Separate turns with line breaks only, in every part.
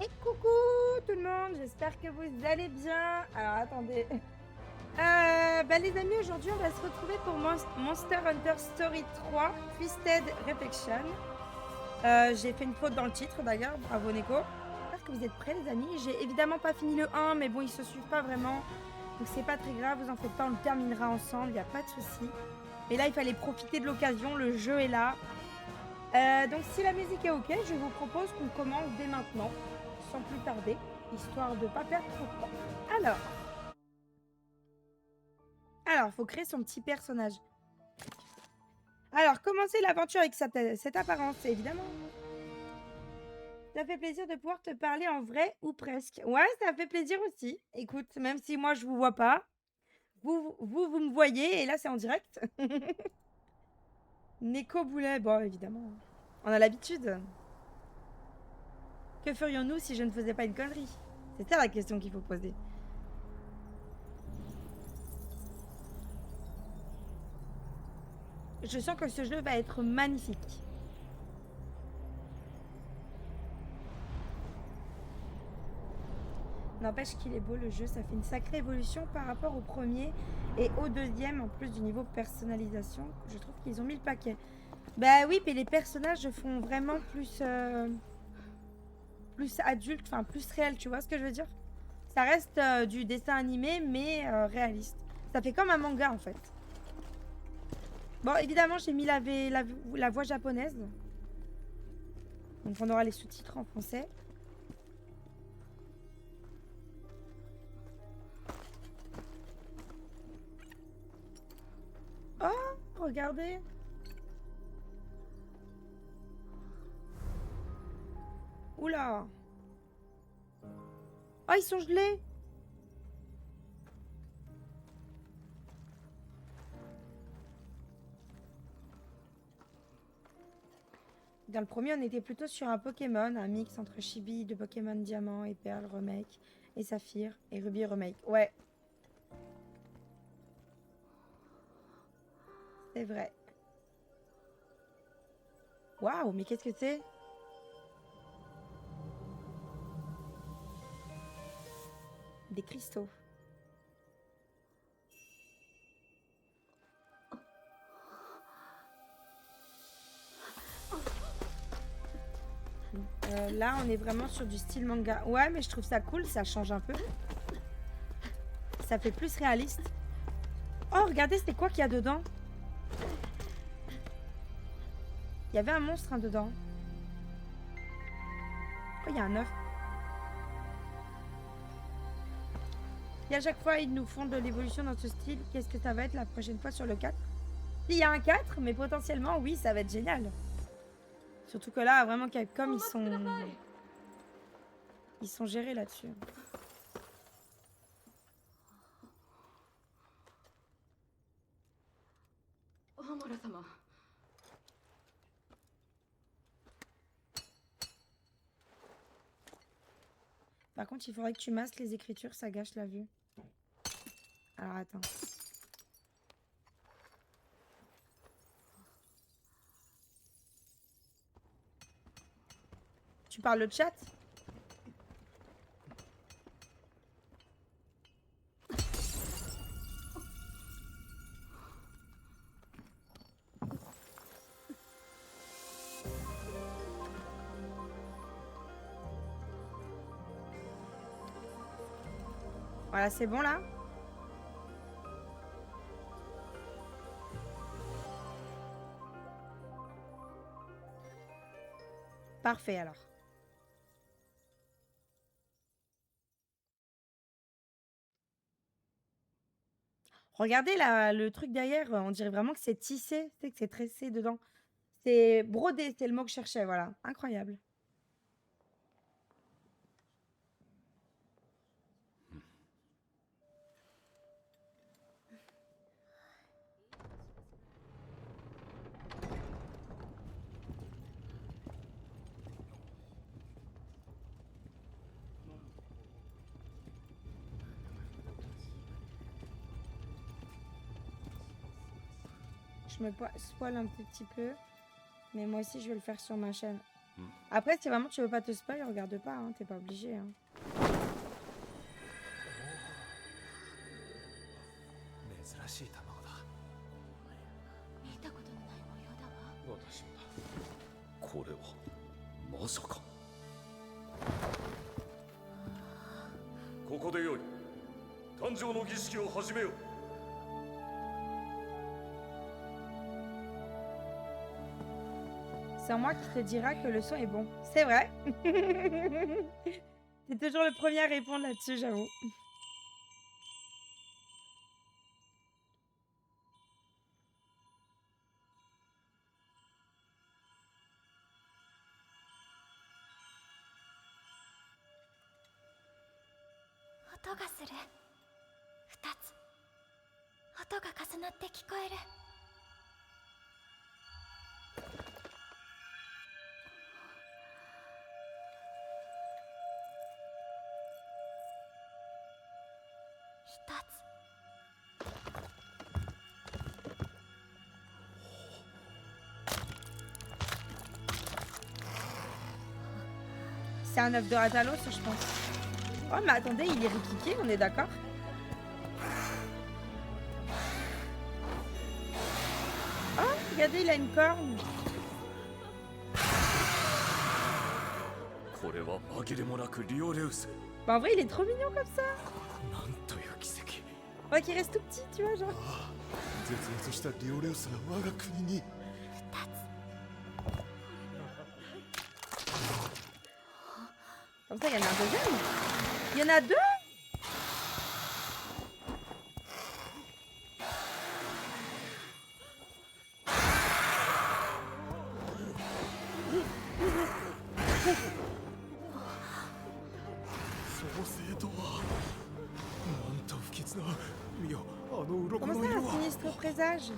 Et coucou tout le monde, j'espère que vous allez bien. Alors attendez. Les amis, aujourd'hui on va se retrouver pour Monster Hunter Story 3 Twisted Reflection. J'ai fait une faute dans le titre d'ailleurs, bravo Neko. J'espère que vous êtes prêts les amis. J'ai évidemment pas fini le 1, mais bon, ils se suivent pas vraiment. Donc c'est pas très grave, vous en faites pas, on le terminera ensemble, il n'y a pas de souci. Mais là, il fallait profiter de l'occasion, le jeu est là. Donc si la musique est ok, je vous propose qu'on commence dès maintenant, sans plus tarder, histoire de pas perdre trop de temps. Alors, faut créer son petit personnage. Alors, commencer l'aventure avec cette apparence, évidemment. Ça fait plaisir de pouvoir te parler en vrai ou presque. Ouais, ça fait plaisir aussi. Écoute, même si moi je vous vois pas, vous me voyez et là c'est en direct. Neko Boulet, bon évidemment. On a l'habitude. Que ferions-nous si je ne faisais pas une connerie? C'est ça la question qu'il faut poser. Je sens que ce jeu va être magnifique. N'empêche qu'il est beau le jeu, ça fait une sacrée évolution par rapport au premier et au deuxième, en plus du niveau personnalisation. Je trouve qu'ils ont mis le paquet. Bah oui, mais les personnages font vraiment plus adultes, enfin plus réel, tu vois ce que je veux dire? Ça reste du dessin animé, mais réaliste. Ça fait comme un manga en fait. Bon, évidemment, j'ai mis la voix japonaise. Donc on aura les sous-titres en français. Oh, regardez! Oula! Oh, ils sont gelés! Dans le premier, on était plutôt sur un Pokémon, un mix entre Chibi de Pokémon Diamant et Perle Remake, et Saphir et Ruby Remake. Ouais, c'est vrai. Waouh, mais qu'est-ce que c'est? Des cristaux. Là, on est vraiment sur du style manga. Ouais, mais je trouve ça cool, ça change un peu. Ça fait plus réaliste. Oh, regardez, c'était quoi qu'il y a dedans? Il y avait un monstre dedans. Oh, il y a un œuf. Et à chaque fois, ils nous font de l'évolution dans ce style. Qu'est-ce que ça va être la prochaine fois sur le 4? Il y a un 4, mais potentiellement, oui, ça va être génial. Surtout que là, vraiment, Capcom, ils sont gérés là-dessus. Par contre, il faudrait que tu masques les écritures, ça gâche la vue. Alors, attends. Tu parles le chat? Voilà, c'est bon là? Parfait alors. Regardez là, le truc derrière, on dirait vraiment que c'est tissé, tu sais, que c'est tressé dedans. C'est brodé, c'est le mot que je cherchais, voilà. Incroyable. Je me spoil un petit peu, mais moi aussi je vais le faire sur ma chaîne. Après, si vraiment tu veux pas te spoil, regarde pas, hein, t'es pas obligé. Hein.
珍しい卵だ。
見たことのない模様だわ。
私もだ。これはまさか。ここでよい。誕生の儀式を始めよう。
C'est moi qui te dira que le son est bon. C'est vrai. T'es toujours le premier à répondre là-dessus, j'avoue. C'est un œuf de Ratalos, je pense. Oh, mais attendez, il est riquiqué, on est d'accord? Oh, regardez, il a une corne. Bah, en vrai, il est trop mignon comme ça. Ouais, qu'il reste tout petit, tu vois, genre. Comme ça, il y en a un deuxième. Il y en a deux. Comment ça, un sinistre présage?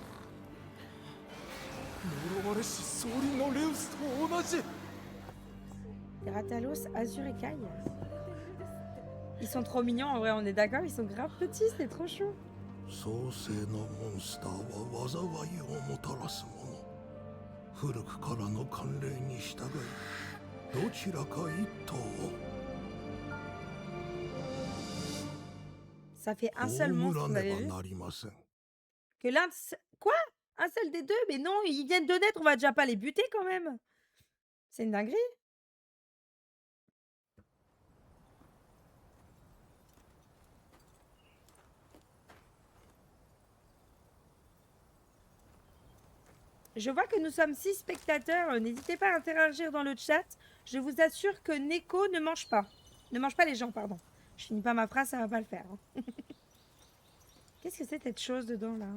Ratalos, Azur et Kai. Ils sont trop mignons, en vrai, on est d'accord, ils sont grave petits, c'est trop chou. Ça fait un seul monstre, vous avez vu? Que l'un... Quoi? Un seul des deux? Mais non, ils viennent de naître, on va déjà pas les buter quand même. C'est une dinguerie. Je vois que nous sommes 6 spectateurs. N'hésitez pas à interagir dans le chat. Je vous assure que Neko ne mange pas. Ne mange pas les gens, pardon. Je finis pas ma phrase, ça va pas le faire. Hein. Qu'est-ce que c'est cette chose dedans, là?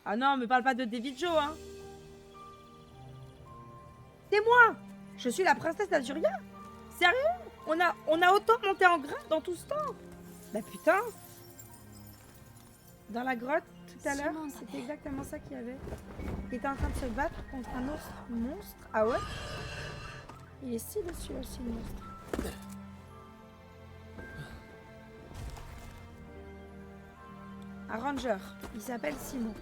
Ah non, me parle pas de David Joe, hein. C'est moi. Je suis la princesse Azuria. Sérieux? On a autant monté en grade dans tout ce temps? Bah putain. Dans la grotte, tout à l'heure, c'était exactement ça qu'il y avait. Il était en train de se battre contre un autre monstre. Ah ouais? Il est stylé celui-là aussi, le monstre. Un ranger. Il s'appelle Simon.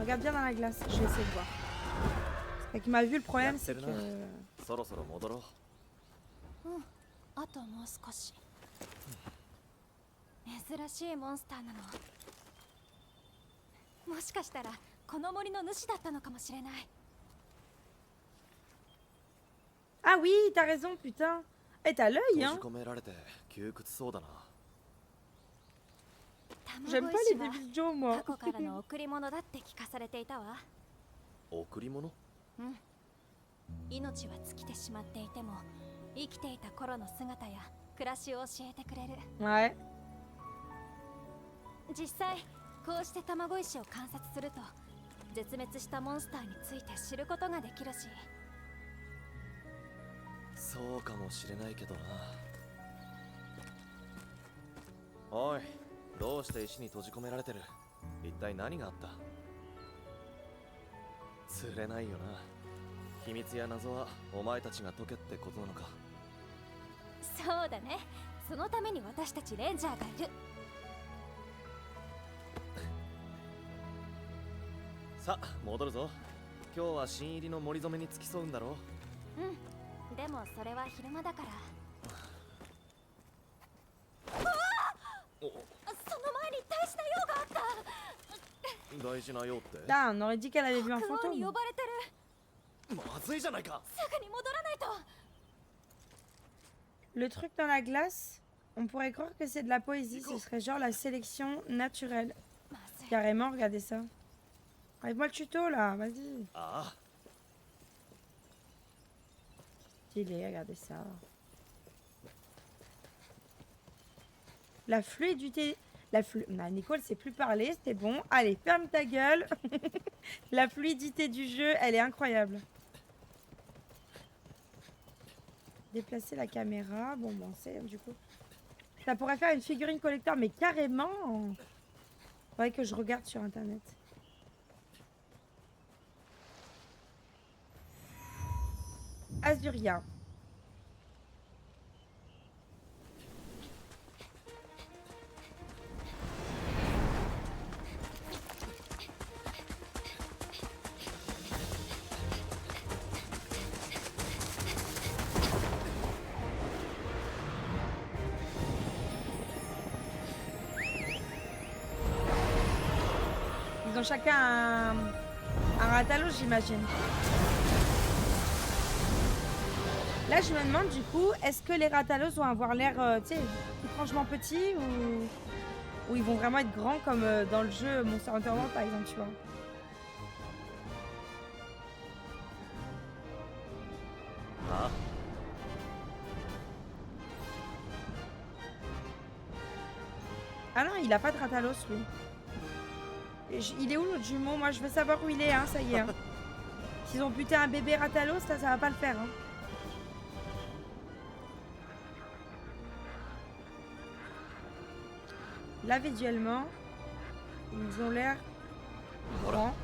Regarde bien dans la glace, je vais essayer de voir. C'est qu'il m'a vu, le problème, c'est que... Ah oui, t'as raison, putain. Eh, t'as l'œil, hein. J'aime pas les David Joe, moi. Ouais.
実際こうして卵石を観察すると絶滅したモンスターについて知ることができるし
そうかもしれないけどなおいどうして石に閉じ込められてる一体何があった釣れないよな秘密や謎はお前たちが解けってことなのか
そうだねそのために私たちレンジャーがいる
さあ戻るぞ。今日は新入りの森染めに付き添うんだろ
うん、でもそれは昼間だから。
う。
その前に大事な用があった。
大事な用って？
Putain, on aurait dit qu'elle avait vu un
国王に
fantôme.
呼ばれてる。
まずいじゃないか。
すぐに戻らないと。
Le truc dans la glace, on pourrait croire que c'est de la poésie. Ce serait genre la sélection naturelle.
まずい。
Carrément, regardez ça. Arrive-moi le tuto là, vas-y.
ああ、
Stylé, regardez ça. La fluidité. Non, Nicole sait plus parler, c'était bon. Allez, ferme ta gueule. La fluidité du jeu, elle est incroyable. Déplacer la caméra. Bon, c'est du coup. Ça pourrait faire une figurine collector, mais carrément. Faudrait que je regarde sur internet. Azuria. Ils ont chacun un Rathalos, j'imagine. Là, je me demande du coup, est-ce que les Rathalos vont avoir l'air, tu sais, étrangement petits ou ils vont vraiment être grands comme dans le jeu Monster Hunter World par exemple, tu vois.
Ah.
Ah non, il a pas de Rathalos lui. Il est où l'autre jumeau? Moi, je veux savoir où il est, hein, ça y est. Hein. S'ils ont buté un bébé Rathalos, là, ça va pas le faire. Hein. Là, visuellement, ils ont l'air grands.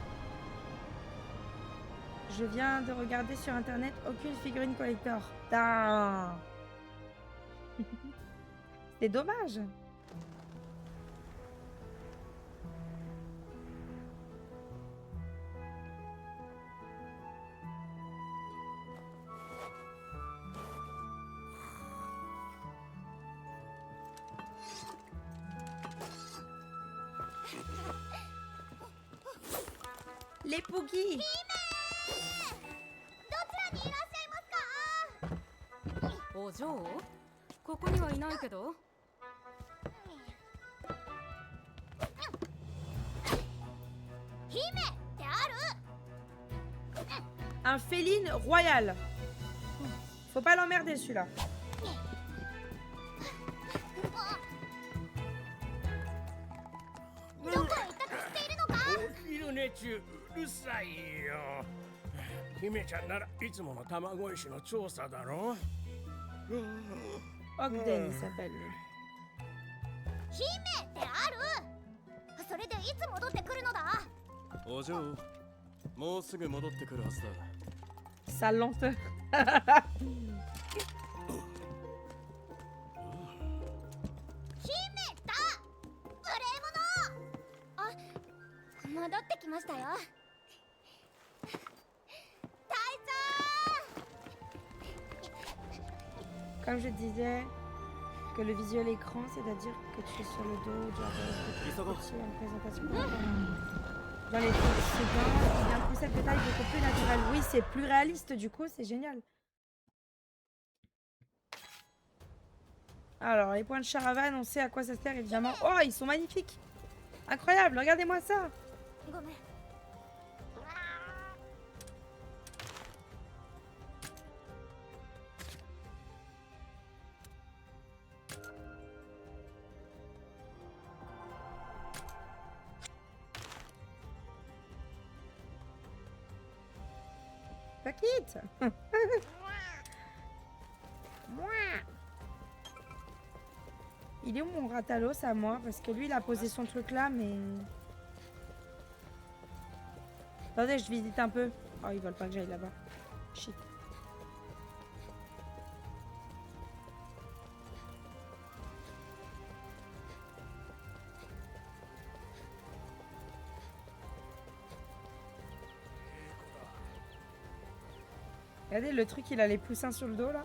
Je viens de regarder sur internet aucune figurine collector. Putain. C'est dommage. Les Poogies.
お嬢ここにはいないけど。
姫ってある。
Un féline royal. Faut pas l'emmerder celui-là.
どこへ行ったとしているのか。
お昼寝中うるさいよ。姫ちゃんならいつもの卵石の調査だろ。
Ogden, il s'appelle.
姫ってある。それでいつ戻ってくるのだ。
お嬢もうすぐ戻ってくるはずだ。
Sale lenteur.
姫だ。無礼者。あ、戻ってきましたよ。隊長。
Comme je disais, que le visuel écran, c'est-à-dire que tu es sur le dos, genre une présentation. Dans les trucs, c'est bien, il y a un concept de taille beaucoup plus naturel. Oui, c'est plus réaliste du coup, c'est génial. Alors, les points de Charavan, on sait à quoi ça sert évidemment. Oh, ils sont magnifiques. Incroyable, regardez-moi ça.
ごめん。
Pas quitte. Il est où mon Rathalos à moi? Parce que lui, il a posé son truc là, mais... Attendez, je visite un peu. Oh, ils veulent pas que j'aille là-bas. Shit. Regardez le truc, il a les poussins sur le dos là.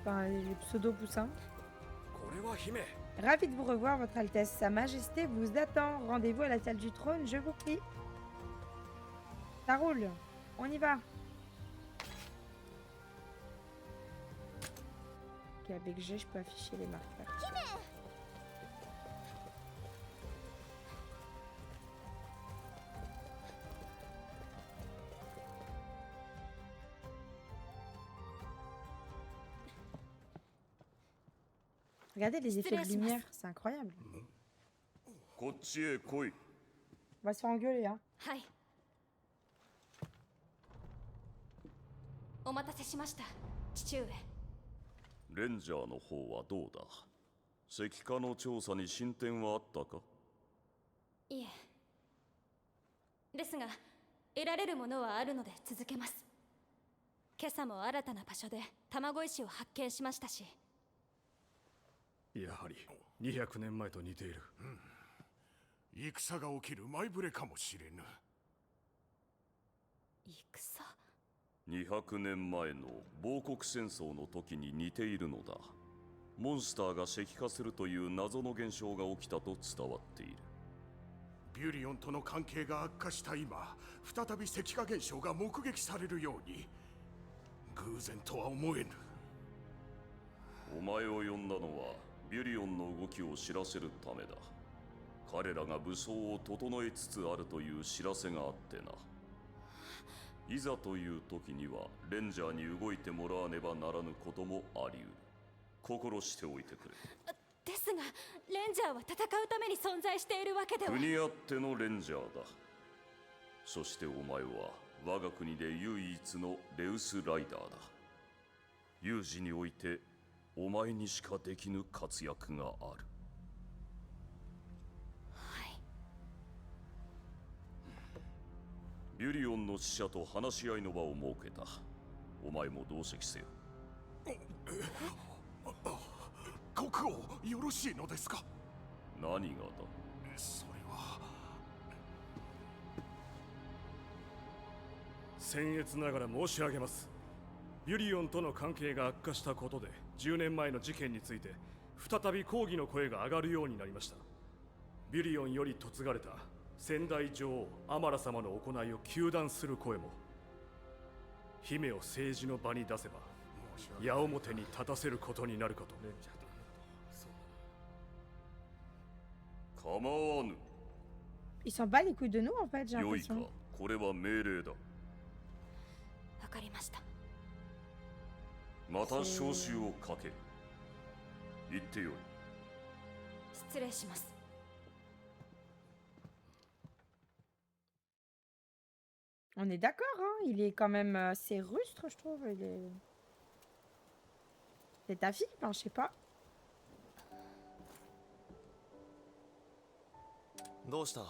Enfin, les pseudo-poussins.
これは姫
Ravi de vous revoir, Votre Altesse. Sa Majesté vous attend. Rendez-vous à la salle du trône, je vous prie. Ça roule. On y va. Ok, avec G, je peux afficher les marqueurs. Regardez les effets de lumière, c'est incroyable.
こっちへ来い。
On va se faire engueuler, hein.
はい。お待たせしました、父上。
レンジャーの方はどうだ。石化の調査に進展はあったか。
いえ。ですが、得られるものはあるので続けます。今朝も新たな場所で卵石を発見しましたし。
やはり200年前と似ている。
戦が起きる前触れかもしれぬ。
戦
200年前の亡国戦争の時に似ているのだ。モンスターが石化するという謎の現象が起きたと伝わっている。
ビュリオンとの関係が悪化した今、再び石化現象が目撃されるように、偶然とは思えぬ。
お前を呼んだのはビュリオンの動きを知らせるためだ。彼らが武装を整えつつあるという知らせがあってな。いざという時にはレンジャーに動いてもらわねばならぬこともあり得る。心しておいてくれ。
ですが、レンジャーは戦うために存在しているわけでは。
国あってのレンジャーだ。そしてお前は我が国で唯一のレウスライダーだ。有事においてお前にしかできぬ活躍がある。ビュリオンの使者と話し合いの場を設けた。お前も同席せよ。
国王、よろしいのですか。
何がだ。
それは
僭越ながら申し上げます。ビュリオンとの関係が悪化したことで10年前の事件について再び抗議の声が上がるようになりました。ビュリオンより嫁がれた先代女王アマラ様の行いを糾弾する声も、姫を政治の場に出せば矢面に立たせることになるかと。
構わぬ。
Il s'en bat les couilles de nous en fait, j'ai
良いか、
l'impression.
これは命令だ。
わかりました。
また召集をかける。言ってよい。
失礼します。
On est d'accord, hein. Il est quand même assez rustre, je trouve. Il est... C'est ta fille, enfin, je sais pas.
どうした？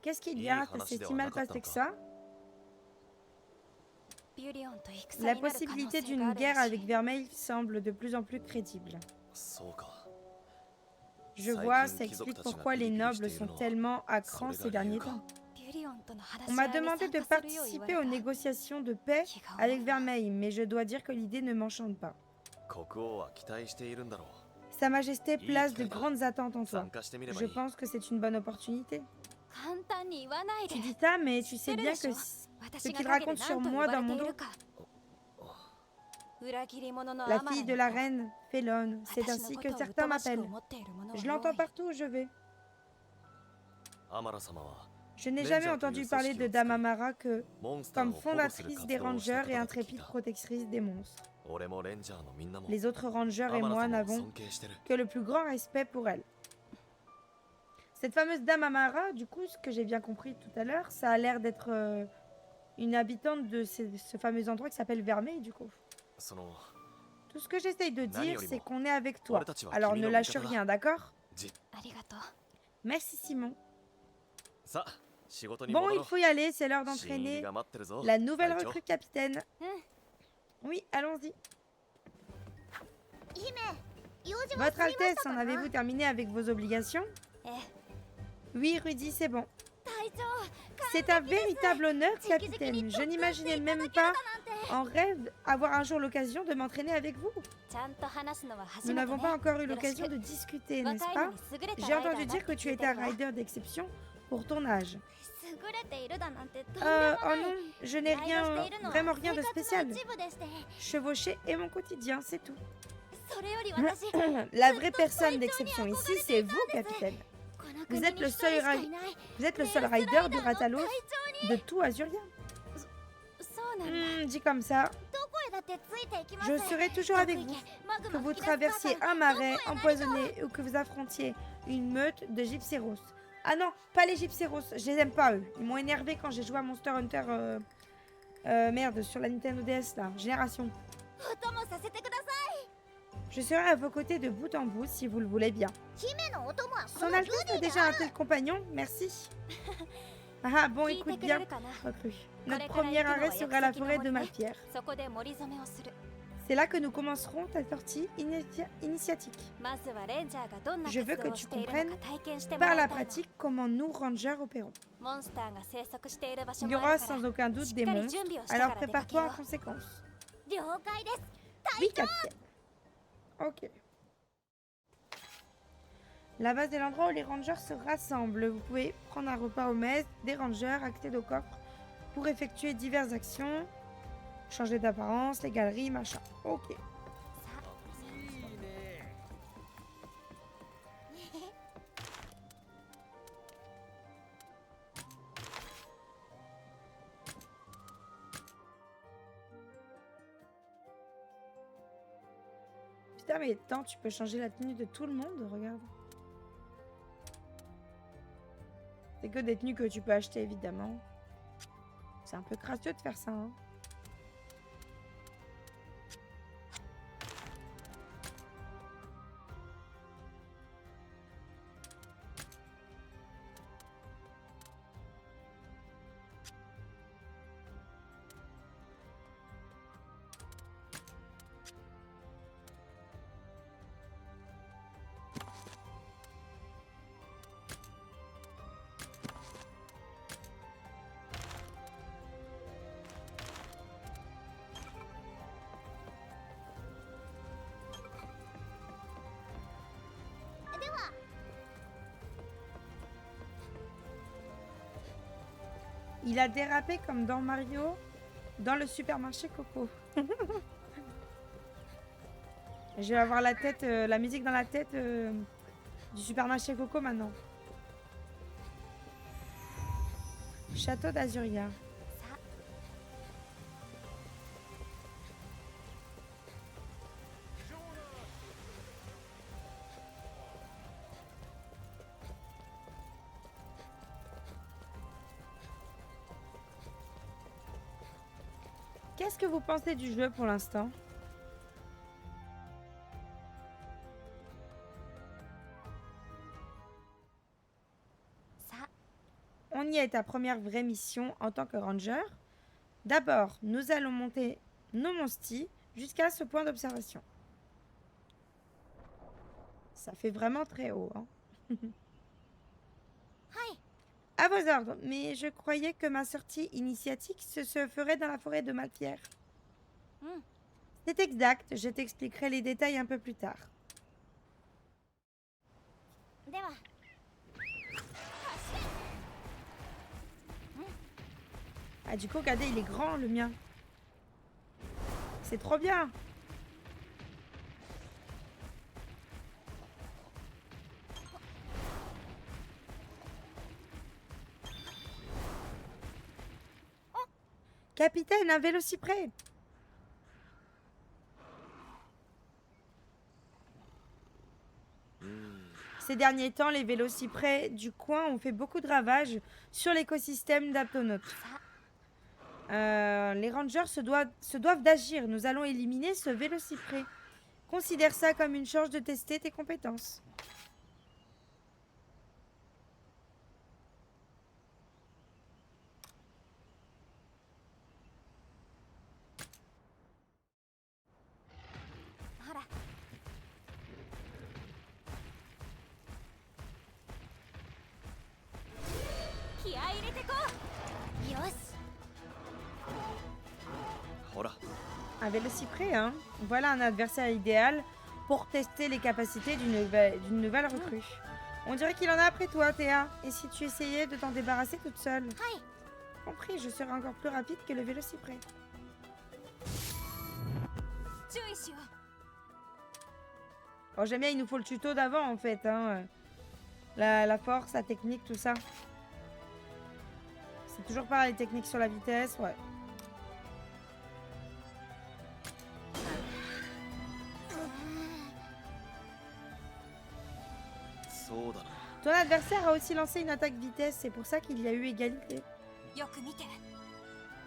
Qu'est-ce qu'il y a?
Il
C'est si mal passé que ça?
ビュリオンと戦
La
になる可能
possibilité
性があ
d'une
る
guerre
らし
avec
い。
Vermeil semble de plus en plus crédible.
そうか。
Je vois, ça explique pourquoi les nobles sont tellement à cran ces derniers temps.
ビュリオンとの話
On
し合
m'a
いに
demandé
参
de
加するよう言わ
participer
れ
aux
た。
négociations de paix avec Vermeil, mais je dois dire que l'idée ne m'enchante pas.
国王は期待しているんだろう。
Sa Majesté place de grandes attentes en toi.
参加してみればい
Je
い。
pense que c'est une bonne opportunité.
簡単に言わないで。
Tu dis ça, mais tu sais bien que ce
私
qu'il
が陰で
raconte sur
何と言
moi
わ
dans
れて
mon
い
dos.
るか。裏切り者の
La
アマラ
fille
に
de la reine Félone, c'est
私の
ainsi
こ
que
とを
certains
疎ましく
m'appellent.
思っている者は
Je
多
l'entends
い。
partout où je vais.
アマラ様は
Je n'ai jamais entendu parler de Dame Amara que
モンスター
comme
を保護する
fondatrice
活
des
動をした
rangers
方
et
だと聞い
intrépide
た。
protectrice des monstres.
俺もレンジャーのみんなも
Les autres rangers
ア
et
マラ
moi
様を
n'avons
尊敬してる。
que le plus grand respect pour elle. Cette fameuse Dame Amara, du coup, ce que j'ai bien compris tout à l'heure, ça a l'air d'être une habitante de ce fameux endroit qui s'appelle Vermeil, du coup.
その
Tout ce que j'essaye de dire,
Nani
c'est qu'on est avec toi.
Oretachi wa
Alors
kimi
ne
no
lâche
mikata da.
rien, d'accord?
ありがとう。
Merci Simon.
さあ仕事に
Bon,
戻
il
ろう。
faut y aller, c'est l'heure
新入り
d'entraîner
が待ってるぞ。
la nouvelle
隊長
recrue capitaine. Oui, allons-y. Votre Altesse, en avez-vous terminé avec vos obligations?
ええ、
Oui, Rudy, c'est bon.
隊
C'est un véritable honneur, capitaine. Je n'imaginais même pas en rêve avoir un jour l'occasion de m'entraîner avec vous.
ちゃんと話すのは初
Nous
めて
n'avons
ね
pas encore eu
よろし
l'occasion
く
de discuter,
若
n'est-ce
いの
pas?
に優れた
J'ai
ライダー
entendu
だ
dire
っ
que
て
tu
聞い
étais
て
un
るわ
rider d'exception pour ton âge.
優れているだなんてとんでも
Oh
ない
non, je n'ai
ライドして
rien,
いるのは
vraiment
生
rien de
活の
spécial.
一部でして
Chevaucher est mon quotidien, c'est tout.
それより私
La vraie personne d'exception ici, c'est vous, capitaine.
この
Vous
国
êtes
に
le
一人
seul
しか
ri-
いない
Vous êtes le seul rider du Ratalos de tout Azuria.
そうなんだ
Dit comme ça,
どこへだってついていきます
je serai toujours avec vous.
マグ
Que
マ
vous
吹き出す母さん
traversiez un marais empoisonné ou que vous affrontiez une meute de gypséros. Ah non, pas les gypséros, je les aime pas eux. Ils m'ont énervé quand j'ai joué à Monster Hunter merde, sur la Nintendo DS là, Génération.
お供させてくださ
Je serai à vos côtés de bout en bout si vous le voulez bien.
い姫のお供はこ
Son
のル
Altesse
デ
a
ィで
déjà
あ
un
る
tel compagnon, merci. Ah bon,
聞いて
écoute
くれ
bien,
るかな
recrue.
こ
Notre
れから
premier
行くのは
arrêt
約
sera la
束の
forêt de
森ね
Malpierre.
そこで森染めをする
C'est là que nous commencerons ta sortie initiatique.
まずはレンジャーがどんな
Je veux
活
que
動を
tu
しているの
comprennes
か体験しても
Par
ら
la
いたいの
pratique, comment nous, rangers, opérons.
モンスターが生息している場所
Il y
もあ
aura
るから
sans aucun doute des
Shikari
monstres,
junbiをして
alors
から出かけよう
prépare-toi en conséquence.
了解です
Oui, capitaine. Ok. La base est l'endroit où les rangers se rassemblent. Vous pouvez prendre un repas au mess des rangers, accéder au coffre pour effectuer diverses actions. Changer d'apparence, les galeries, machin. Ok. Putain, mais attends, tu peux changer la tenue de tout le monde, regarde. C'est que des tenues que tu peux acheter, évidemment. C'est un peu crasseux de faire ça, hein. Il a dérapé comme dans Mario, dans le supermarché Coco. Je vais avoir la tête, la musique dans la tête du supermarché Coco maintenant. Château d'Azuria. Qu'est-ce que vous pensez du jeu pour l'instant? On y est, ta première vraie mission en tant que ranger. D'abord, nous allons monter nos monstis jusqu'à ce point d'observation. Ça fait vraiment très haut, hein. À vos ordres, mais je croyais que ma sortie initiatique se ferait dans la forêt de Malpierre. C'est exact, je t'expliquerai les détails un peu plus tard. Ah, du coup, regardez, il est grand, le mien. C'est trop bien. Capitaine, un vélocyprès. Ces derniers temps, les vélocyprès du coin ont fait beaucoup de ravages sur l'écosystème d'Aptonote. Les rangers se doivent d'agir. Nous allons éliminer ce vélocyprès. Considère ça comme une chance de tester tes compétences.
ほら
Un Vélocyprès, hein. Voilà un adversaire idéal pour tester les capacités d'une nouvelle recrue. On dirait qu'il en a après toi, Théa. Et si tu essayais de t'en débarrasser toute seule? Compris, je serai encore plus rapide que le Vélocyprès.
注意しよう
Bon, j'aime bien, il nous faut le tuto d'avant, en fait. Hein. La force, la technique, tout ça. C'est toujours pareil, technique sur la vitesse, ouais. Ton adversaire a aussi lancé une attaque vitesse, c'est pour ça qu'il y a eu égalité.
よく見て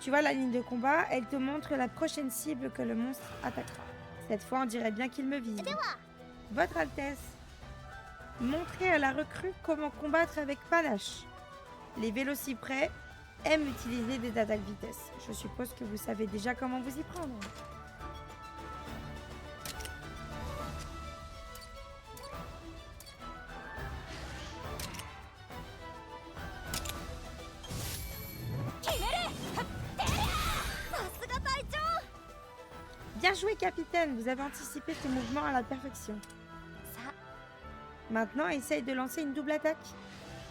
Tu vois la ligne de combat, elle te montre la prochaine cible que le monstre attaquera. Cette fois, on dirait bien qu'il me vise. Votre Altesse, montrez à la recrue comment combattre avec panache. Les Vélocyprès aiment utiliser des attaques vitesse. Je suppose que vous savez déjà comment vous y prendre. Bien joué, capitaine. Vous avez anticipé ce mouvement à la perfection. Maintenant, essaye de lancer une double attaque.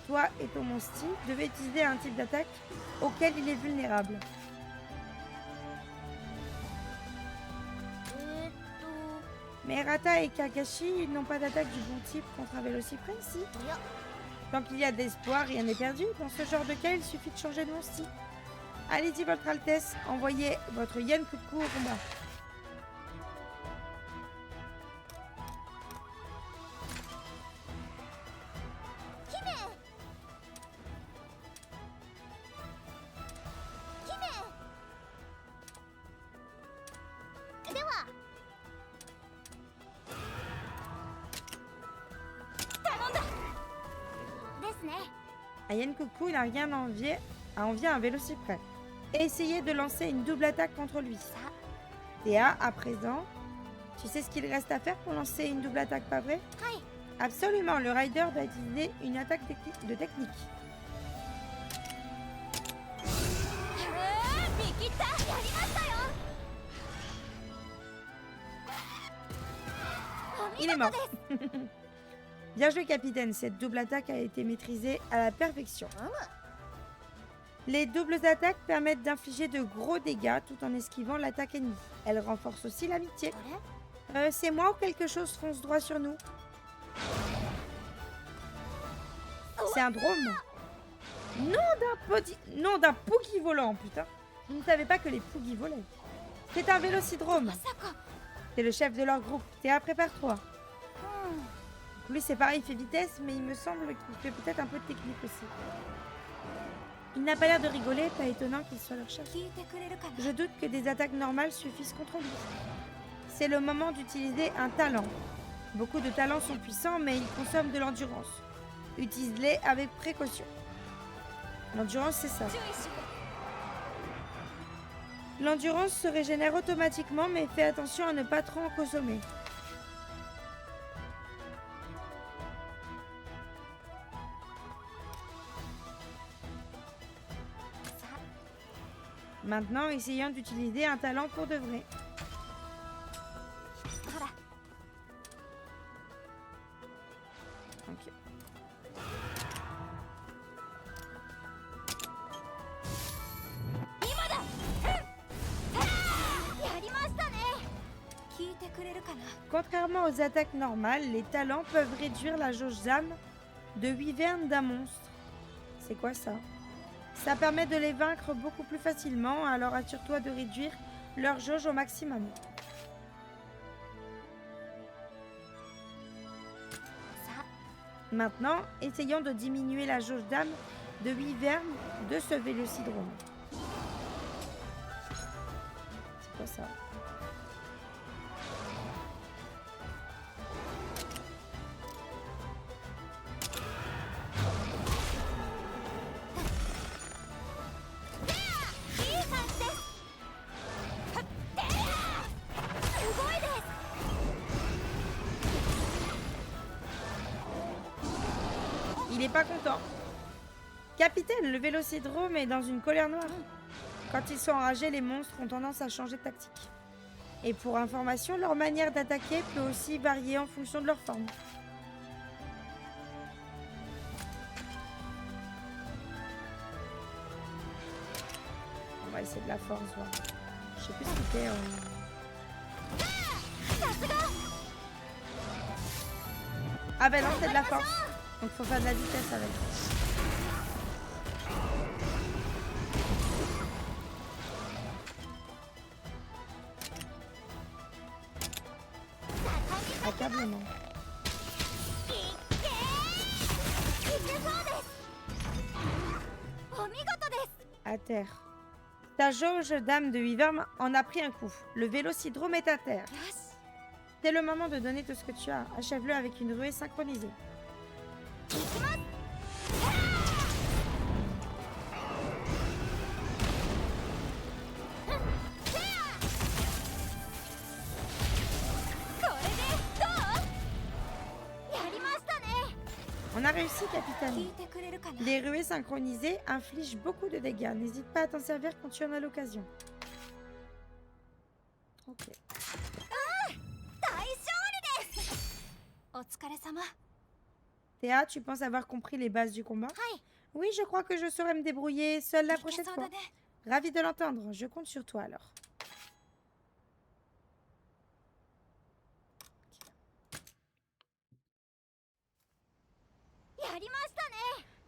Toi et ton monstie devez utiliser un type d'attaque auquel il est vulnérable. Mais Rata et Kakashi n'ont pas d'attaque du bon type contre un Vélocyprès ici. Tant qu'il y a de l'espoir, rien n'est perdu. Dans ce genre de cas, il suffit de changer de monstie. Allez-y, votre Altesse, envoyez votre Yen Kuku au combat. Yen Kuku n'a rien à envier à un Vélocyprès. Essayez de lancer une double attaque contre lui. Théa, à présent, tu sais ce qu'il reste à faire pour lancer une double attaque, pas vrai? Absolument, le rider va utiliser une attaque de technique. Il est mort. Bien joué, capitaine. Cette double attaque a été maîtrisée à la perfection. Les doubles attaques permettent d'infliger de gros dégâts tout en esquivant l'attaque ennemie. Elles renforcent aussi l'amitié. C'est moi ou quelque chose fonce droit sur nous? C'est un drone. Non d'un Poogie volant, putain. Je ne savais pas que les Poogies volaient. C'est un Vélocidrome. C'est le chef de leur groupe. Théa, prépare-toi. Lui, c'est pareil, il fait vitesse, mais il me semble qu'il fait peut-être un peu de technique aussi. Il n'a pas l'air de rigoler, pas étonnant qu'il soit leur chef. Je doute que des attaques normales suffisent contre lui. C'est le moment d'utiliser un talent. Beaucoup de talents sont puissants, mais ils consomment de l'endurance. Utilise-les avec précaution. L'endurance, c'est ça. L'endurance se régénère automatiquement, mais fais attention à ne pas trop en consommer. Maintenant, essayons d'utiliser un talent pour de vrai. Ok. Contrairement aux attaques normales, les talents peuvent réduire la jauge d'âme de wyvern d'un monstre. C'est quoi ça? Ça permet de les vaincre beaucoup plus facilement, alors assure-toi de réduire leur jauge au maximum. Maintenant, essayons de diminuer la jauge d'âme de wyvern de ce Vélocidrome. C'est quoi ça? Il est pas content. Capitaine, le Vélocidrome est dans une colère noire. Quand ils sont enragés, les monstres ont tendance à changer de tactique. Et pour information, leur manière d'attaquer peut aussi varier en fonction de leur forme. On va essayer de la force, voir. Je sais plus ce que c'était. Ah ben non, c'est de la force. Donc faut faire de la vitesse avec. Accablement. À terre. Ta jauge d'âme de Wyvern en a pris un coup. Le vélocidrome est à terre. C'est le moment de donner tout ce que tu as. Achève-le avec une ruée synchronisée. On a réussi, capitaine. Les ruées synchronisées infligent beaucoup de dégâts. N'hésite pas à t'en servir quand tu en as l'occasion. Ok. Théa, tu penses avoir compris les bases du combat? Oui, je crois que je saurai me débrouiller seule la prochaine fois. Ravi de l'entendre. Je compte sur toi alors.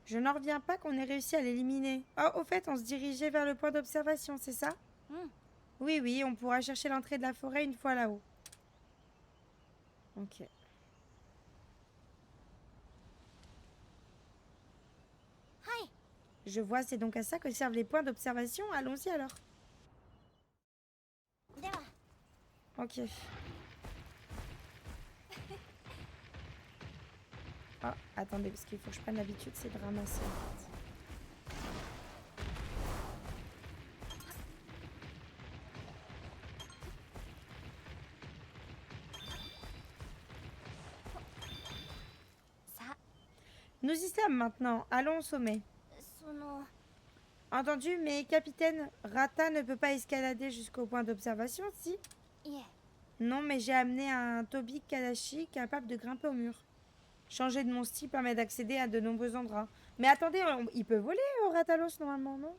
Je n'en reviens pas qu'on ait réussi à l'éliminer. Oh, au fait, on se dirigeait vers le point d'observation, c'est ça? Oui, oui, on pourra chercher l'entrée de la forêt une fois là-haut. Ok. Je vois, c'est donc à ça que servent les points d'observation. Allons-y alors. Ok. Ah, attendez, parce qu'il faut que je prenne l'habitude, c'est de ramasser. En fait. Nous y sommes maintenant. Allons au sommet. Entendu, mais capitaine, Rata ne peut pas escalader jusqu'au point d'observation, si? Non, mais j'ai amené un Tobi Kadashi capable de grimper au mur. Changer de mon style permet d'accéder à de nombreux endroits. Mais attendez, il peut voler Ratalos normalement, non?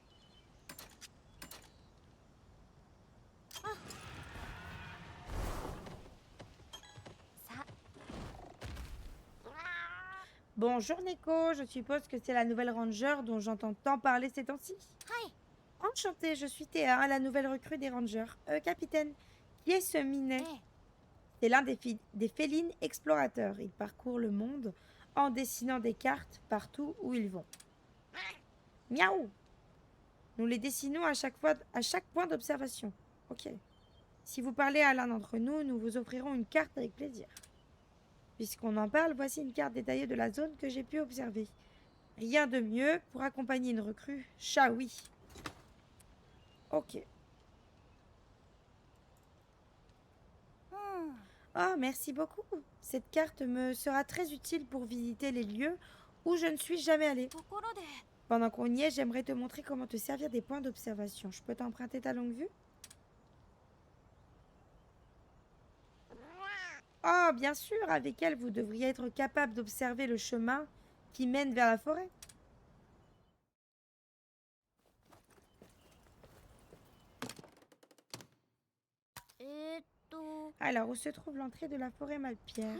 Bonjour Neko, je suppose que c'est la nouvelle ranger dont j'entends tant parler ces temps-ci. Enchantée, je suis Théa, la nouvelle recrue des rangers. Capitaine, qui est ce minet? C'est l'un des félines explorateurs. Ils parcourent le monde en dessinant des cartes partout où ils vont. Miaou! Nous les dessinons à chaque point d'observation. Ok. Si vous parlez à l'un d'entre nous, nous vous offrirons une carte avec plaisir. Puisqu'on en parle, voici une carte détaillée de la zone que j'ai pu observer. Rien de mieux pour accompagner une recrue. Chaoui. Ok. Oh, merci beaucoup. Cette carte me sera très utile pour visiter les lieux où je ne suis jamais allée. Pendant qu'on y est, j'aimerais te montrer comment te servir des points d'observation. Je peux t'emprunter ta longue vue? Oh, bien sûr, avec elle, vous devriez être capable d'observer le chemin qui mène vers la forêt. Alors, où se trouve l'entrée de la forêt Malpierre?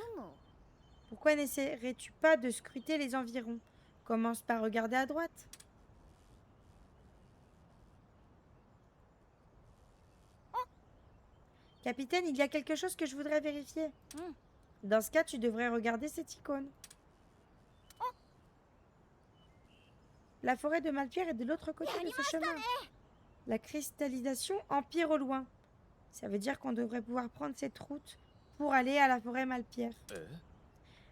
Pourquoi n'essaierais-tu pas de scruter les environs? Commence par regarder à droite. Capitaine, il y a quelque chose que je voudrais vérifier. Dans ce cas, tu devrais regarder cette icône. La forêt de Malpierre est de l'autre côté de ce chemin. La cristallisation empire au loin. Ça veut dire qu'on devrait pouvoir prendre cette route pour aller à la forêt Malpierre.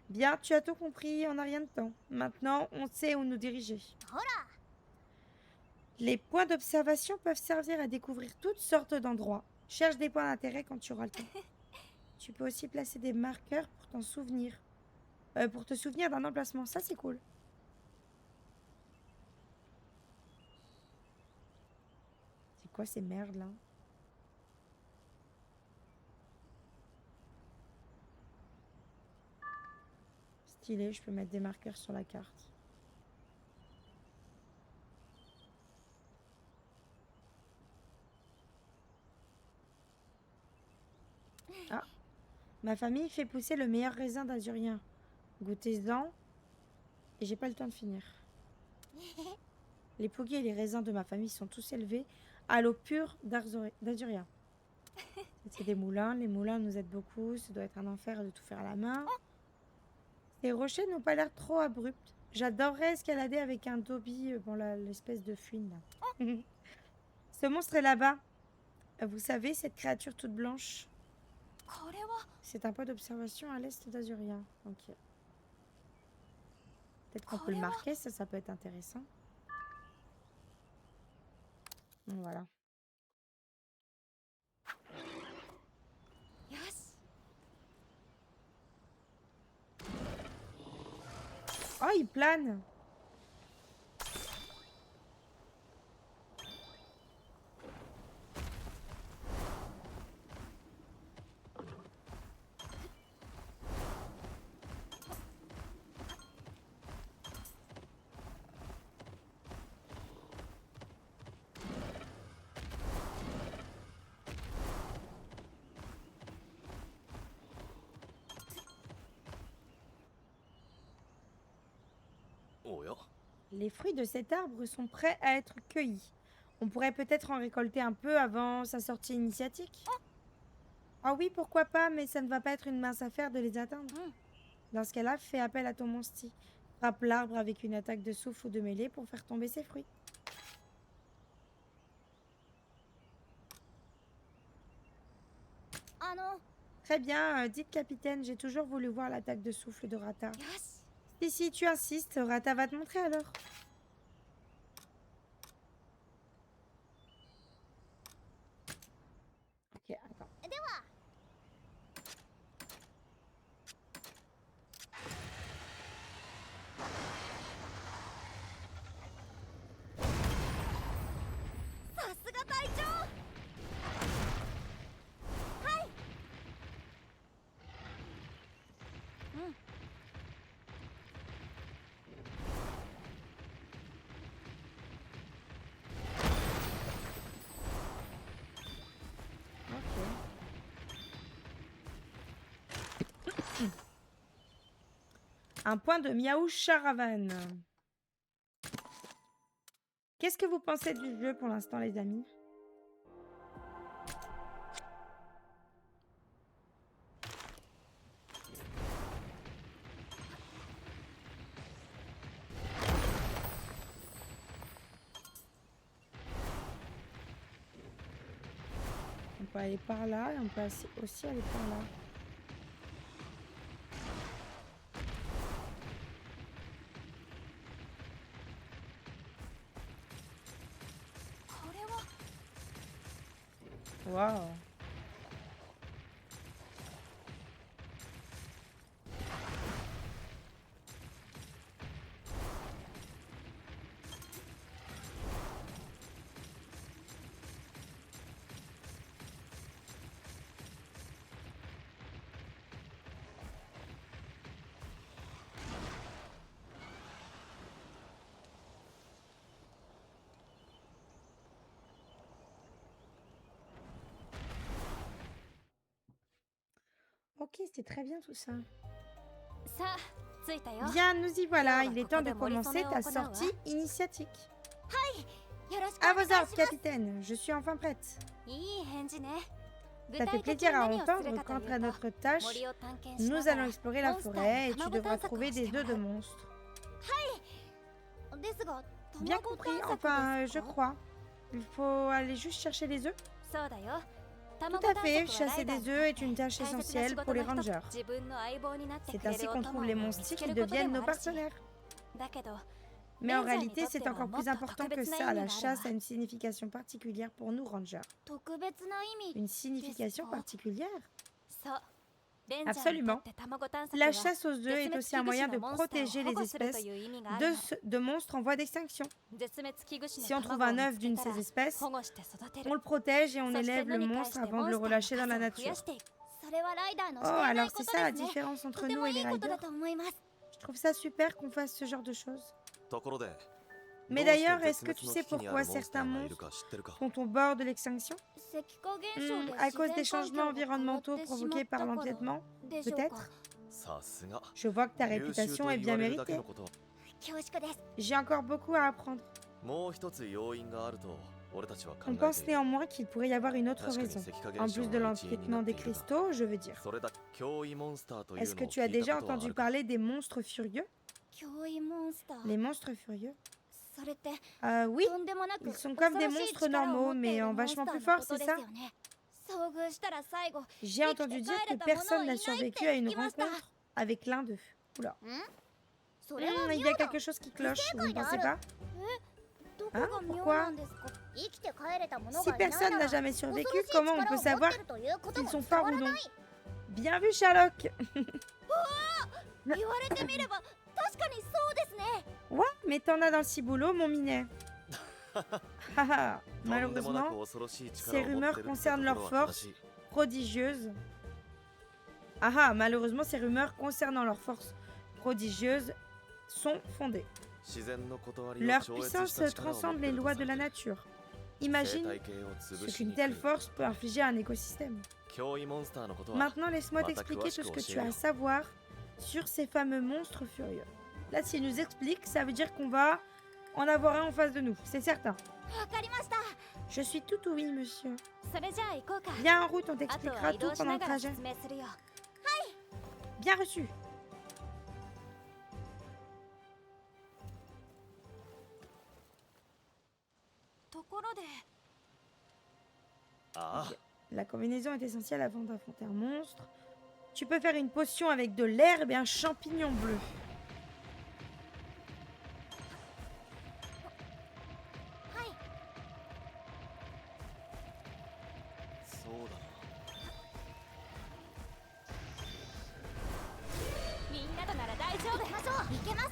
Bien, tu as tout compris en un rien de temps. Maintenant, on sait où nous diriger. Les points d'observation peuvent servir à découvrir toutes sortes d'endroits. Cherche des points d'intérêt quand tu auras le temps. Tu peux aussi placer des marqueurs pour t'en souvenir. Pour te souvenir d'un emplacement. Ça, c'est cool. C'est C'est quoi ces merdes là? Stylé, je peux mettre des marqueurs sur la carte. Ah, ma famille fait pousser le meilleur raisin d'Azurien. Goûtez-en. Et j'ai pas le temps de finir. Les pougis et les raisins de ma famille sont tous élevés à l'eau pure d'Azurien. C'est des moulins. Les moulins nous aident beaucoup. Ça doit être un enfer de tout faire à la main. Les rochers n'ont pas l'air trop abrupts. J'adorerais escalader avec un Dobby, bon, l'espèce de fuine là. Ce monstre est là-bas. Vous savez, cette créature toute blanche. C'est un point d'observation à l'est d'Azurien. Ok. Peut-être qu'on peut le marquer, ça peut être intéressant. Voilà. Oh, il plane.
Oh yo.
Les fruits de cet arbre sont prêts à être cueillis. On pourrait peut-être en récolter un peu avant sa sortie initiatique. Ah oui, pourquoi pas, mais ça ne va pas être une mince affaire de les atteindre. Dans ce cas-là, fais appel à ton monsti. Frappe l'arbre avec une attaque de souffle ou de mêlée pour faire tomber ses fruits. Très bien, dites capitaine, j'ai toujours voulu voir l'attaque de souffle de Rata. Si tu insistes, Rata va te montrer alors. Ok, attends. Un point de Miaou Charavan. Qu'est-ce que vous pensez du jeu pour l'instant, les amis? On peut aller par là et on peut aussi aller par là. Waouh. Ok, c'est très bien tout ça. Bien, nous y voilà. Il est temps de commencer ta sortie initiatique. À vos ordres, capitaine. Je suis enfin prête. Ça fait plaisir à entendre. Quant à notre tâche, nous allons explorer la forêt et tu devras trouver des œufs de monstres. Bien compris, enfin, je crois. Il faut aller juste chercher les œufs. Tout à fait, chasser des œufs est une tâche essentielle pour les rangers. C'est ainsi qu'on trouve les monstres qui deviennent nos partenaires. Mais en réalité, c'est encore plus important que ça. La chasse a une signification particulière pour nous, rangers. Une signification particulière? Absolument. La chasse aux œufs est aussi un moyen de protéger les espèces de monstres en voie d'extinction. Si on trouve un œuf d'une de ces espèces, on le protège et on élève le monstre avant de le relâcher dans la nature. Oh, alors c'est ça la différence entre nous et les riders. Je trouve ça super qu'on fasse ce genre de choses.
ところで
Mais d'ailleurs, est-ce que tu sais pourquoi certains monstres sont au bord de l'extinction? À cause des changements environnementaux provoqués par l'empiètement? Peut-être?
さすが
Je vois que ta
優秀
réputation
と
est
言わ
bien
れるだけ
méritée.
のこと
J'ai encore beaucoup à apprendre.
もう一つ要因があると俺たちは考
On
え
pense
ている
néanmoins qu'il pourrait y avoir une autre
確かに
raison.
石化
En
現象
plus de
の一因に
l'empiètement
なって
des
いるが
cristaux, je veux dire.
それだ脅威モンスターという
Est-ce
の
que
を
tu as
聞いた
déjà
ことはあ
entendu
るか
parler des monstres furieux? Les monstres furieux? Oui, ils sont comme des monstres normaux, mais en vachement plus fort, c'est ça? J'ai entendu dire que personne n'a survécu à une rencontre avec l'un d'eux. Oula. Il y a quelque chose qui cloche, vous ne pensez pas? Hein? Pourquoi? Si personne n'a jamais survécu, comment on peut savoir s'ils sont forts ou non? Bien vu, Sherlock. Ouais, mais t'en as dans le ciboulot, mon minet. Haha,
とんでもなく
malheureusement,
恐ろしい
ces
力を持って
rumeurs
るってと
concernent
こ
leur
ろは
force
正しい
prodigieuse. Ah, malheureusement, ces rumeurs concernant leur force prodigieuse sont fondées.
自然の断りを
Leur
超越
puissance
した力を持
transcende
って
les
ると
lois
さ
de
れ
la
ている
nature.
生
Imagine
態系を
ce
潰し
qu'une
に来
telle
る
force peut infliger à un écosystème.
脅威モンスターのことは
Maintenant, laisse-moi
Mata
t'expliquer tout ce que
Kuwashiku
tu as à savoir sur ces fameux monstres furieux. Là, s'il nous explique, ça veut dire qu'on va en avoir un en face de nous, c'est certain. Je suis tout oui, monsieur. Viens en route, on t'expliquera tout pendant le trajet. Bien reçu.
Ah,
La combinaison est essentielle avant d'affronter un monstre. Tu peux faire une potion avec de l'herbe et un champignon bleu.
そうだな
みんなとなら大丈夫。行きましょう。行けます。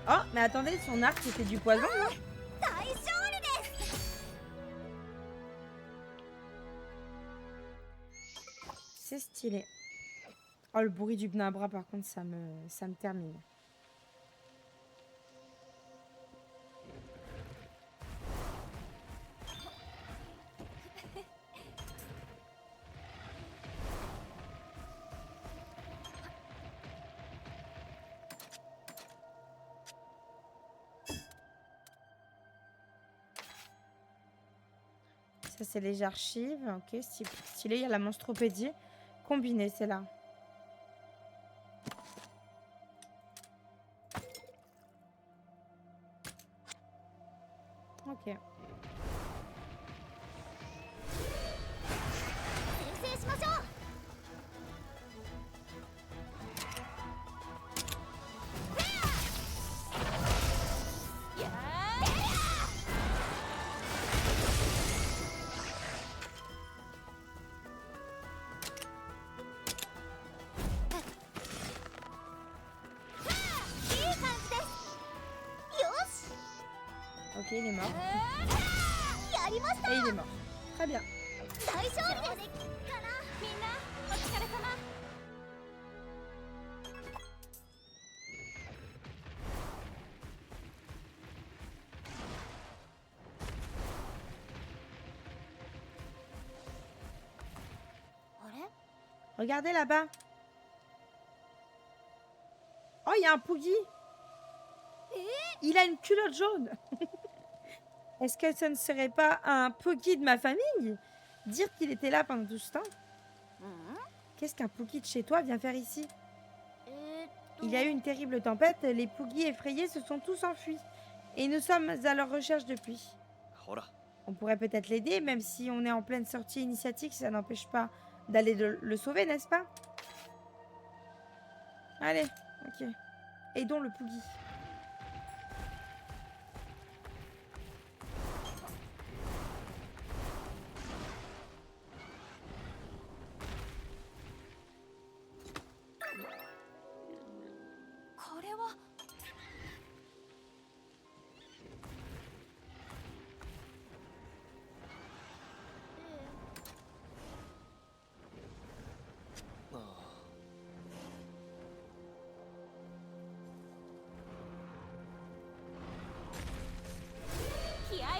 Oh, mais attendez, son arc c'était du poison, non? C'est stylé. Oh, le bruit du Bnabra, par contre, ça me termine. Ça, c'est les archives. Ok, stylé. Il y a la monstropédie. Combinée, c'est là. Ok. Ok, il est mort. Et il est mort. Très bien. Regardez là-bas. Oh, il y a un Poogie. Il a une culotte jaune. Est-ce que ce ne serait pas un Poogie de ma famille? Dire qu'il était là pendant tout ce temps? Qu'est-ce qu'un Poogie de chez toi vient faire ici? Il y a eu une terrible tempête, les Poogies effrayés se sont tous enfuis. Et nous sommes à leur recherche depuis.
ほら
On pourrait peut-être l'aider, même si on est en pleine sortie initiatique, ça n'empêche pas d'aller le sauver, n'est-ce pas? Allez, ok. Aidons le Poogie.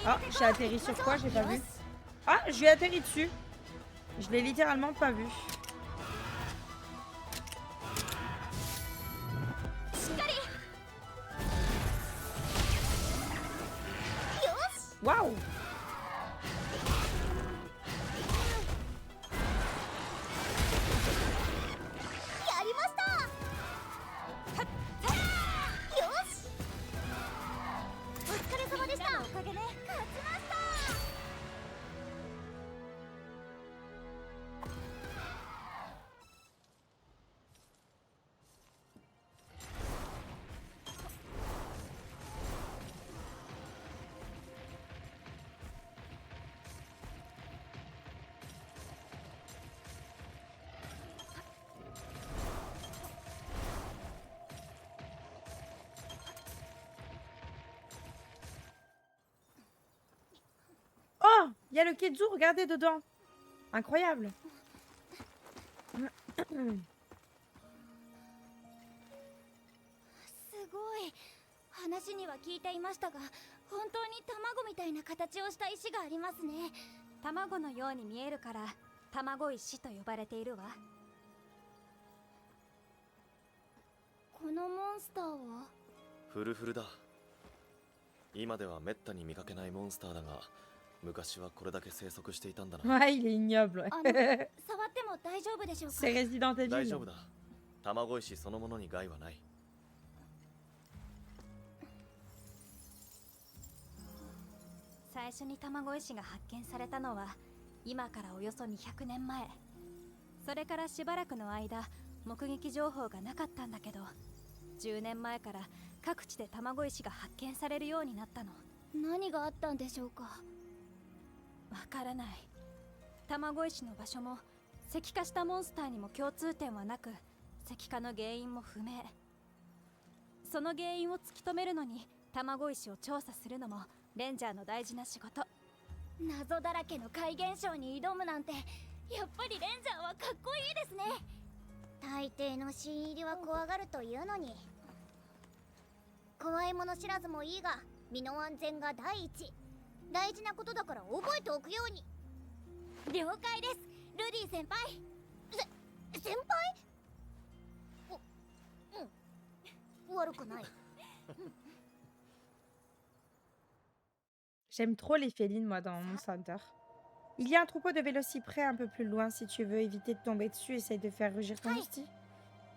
Ah, j'ai atterri sur quoi? J'ai pas vu. Ah, je lui ai atterri dessus. Je l'ai littéralement pas vu. Waouh! Oh, il y a le Ketsu, regardez dedans. Incroyable.
すごい。話には聞いていましたが、本当に卵みたいな形をした石がありますね。卵のように見えるから卵石と呼ばれているわ。このモンスターは？
フルフルだ。今ではめったに見かけないモンスターだが、昔はこれだけ生息していたんだな。
Ouais, il est ignoble.
触っても大丈夫でしょうか？
C'est Resident
大丈夫
Evil.
だ。卵石そのものに害はない。
最初に卵石が発見されたのは今からおよそ200年前。それからしばらくの間目撃情報がなかったんだけど、10年前から各地で卵石が発見されるようになったの。何があったんでしょうか？わからない。卵石の場所も石化したモンスターにも共通点はなく、石化の原因も不明。その原因を突き止めるのに卵石を調査するのもレンジャーの大事な仕事。謎だらけの怪現象に挑むなんて、やっぱりレンジャーはかっこいいですね。
大抵の新入りは怖がるというのに。怖いもの知らずもいいが、身の安全が第一。大事なことだから覚えておくように。
了解です、ルディ先輩。
先輩？悪くない。
J'aime trop les félines, moi, dans Monster Hunter. Il y a un troupeau de vélociprès un peu plus loin. Si tu veux éviter de tomber dessus, essaye de faire rugir ton hostie.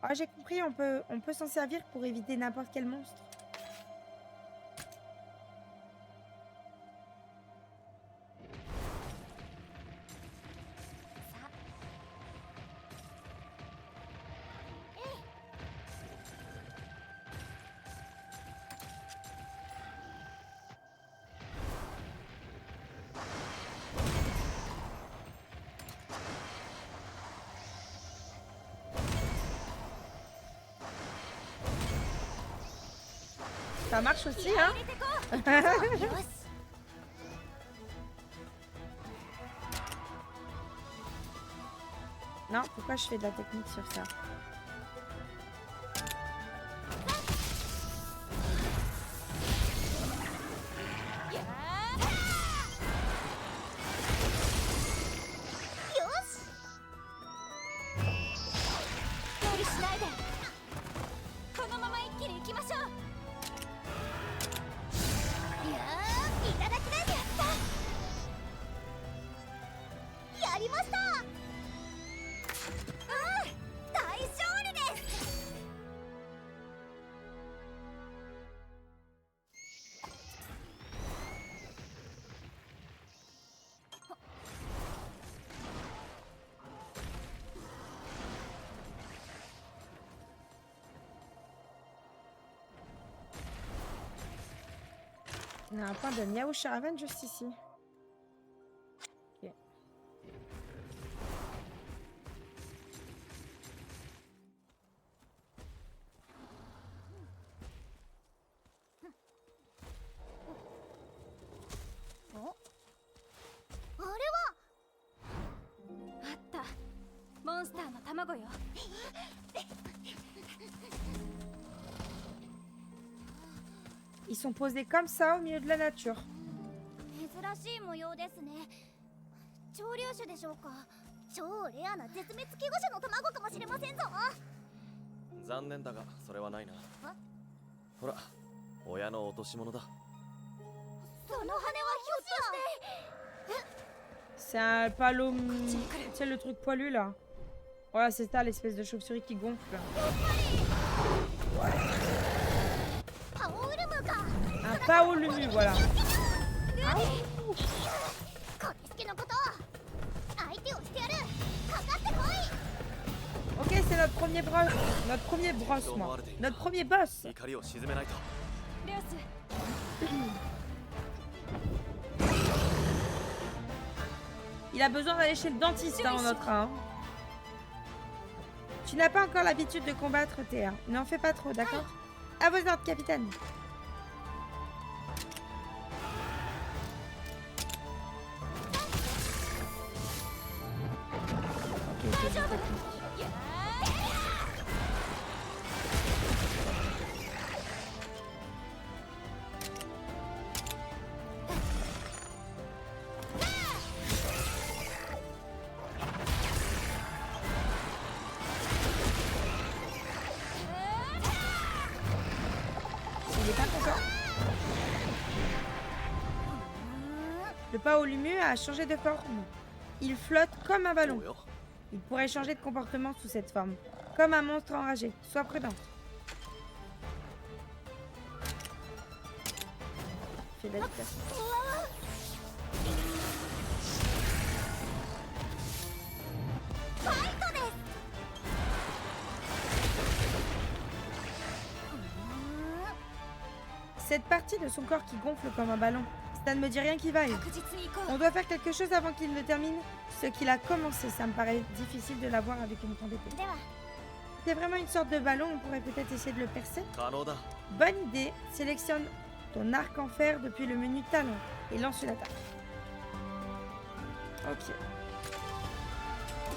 Ah, j'ai compris, on peut s'en servir pour éviter n'importe quel monstre. Ça marche aussi, hein? Non, pourquoi je fais de la technique sur ça? On a un point de Miao Sharavan juste ici. Ok.
Oh. あれは
あったモンスターの卵よ。
Ils sont posés comme ça au milieu de la nature.
珍しい模様ですね。潮流種でしょうか。超レアな絶滅危惧種の卵かもしれませんぞ。
残念だがそれはないな。ほら親の落とし物だ。
その羽はひょっとして。
C'est un palom... C'est le truc poilu là. Voilà, c'est ça l'espèce de chauve-souris qui gonfle. Un paolumu, voilà. Ok, c'est notre premier brosse. Notre premier brosse, moi. Notre premier boss.
怒りを鎮めないと。
レオス
Il a besoin d'aller chez le dentiste, hein, en notre hein. Tu n'as pas encore l'habitude de combattre, Théa. N'en fais pas trop, d'accord? À vos ordres, capitaine. Ok, ok, j'ai compris. Il est pas content. Le paolumu a changé de forme. Il flotte comme un ballon. Il pourrait changer de comportement sous cette forme, comme un monstre enragé. Sois prudente. Fais d'habitation. Cette partie de son corps qui gonfle comme un ballon, ça ne me dit rien qui vaille.
確実に行こ
On doit faire quelque chose avant qu'il ne termine ce qu'il a commencé. Ça me paraît difficile de l'avoir avec une grande épée.
では
C'est vraiment une sorte de ballon, on pourrait peut-être essayer de le percer.
可能だ。
Bonne idée, sélectionne ton arc en fer depuis le menu talon et lance une attaque. Ok.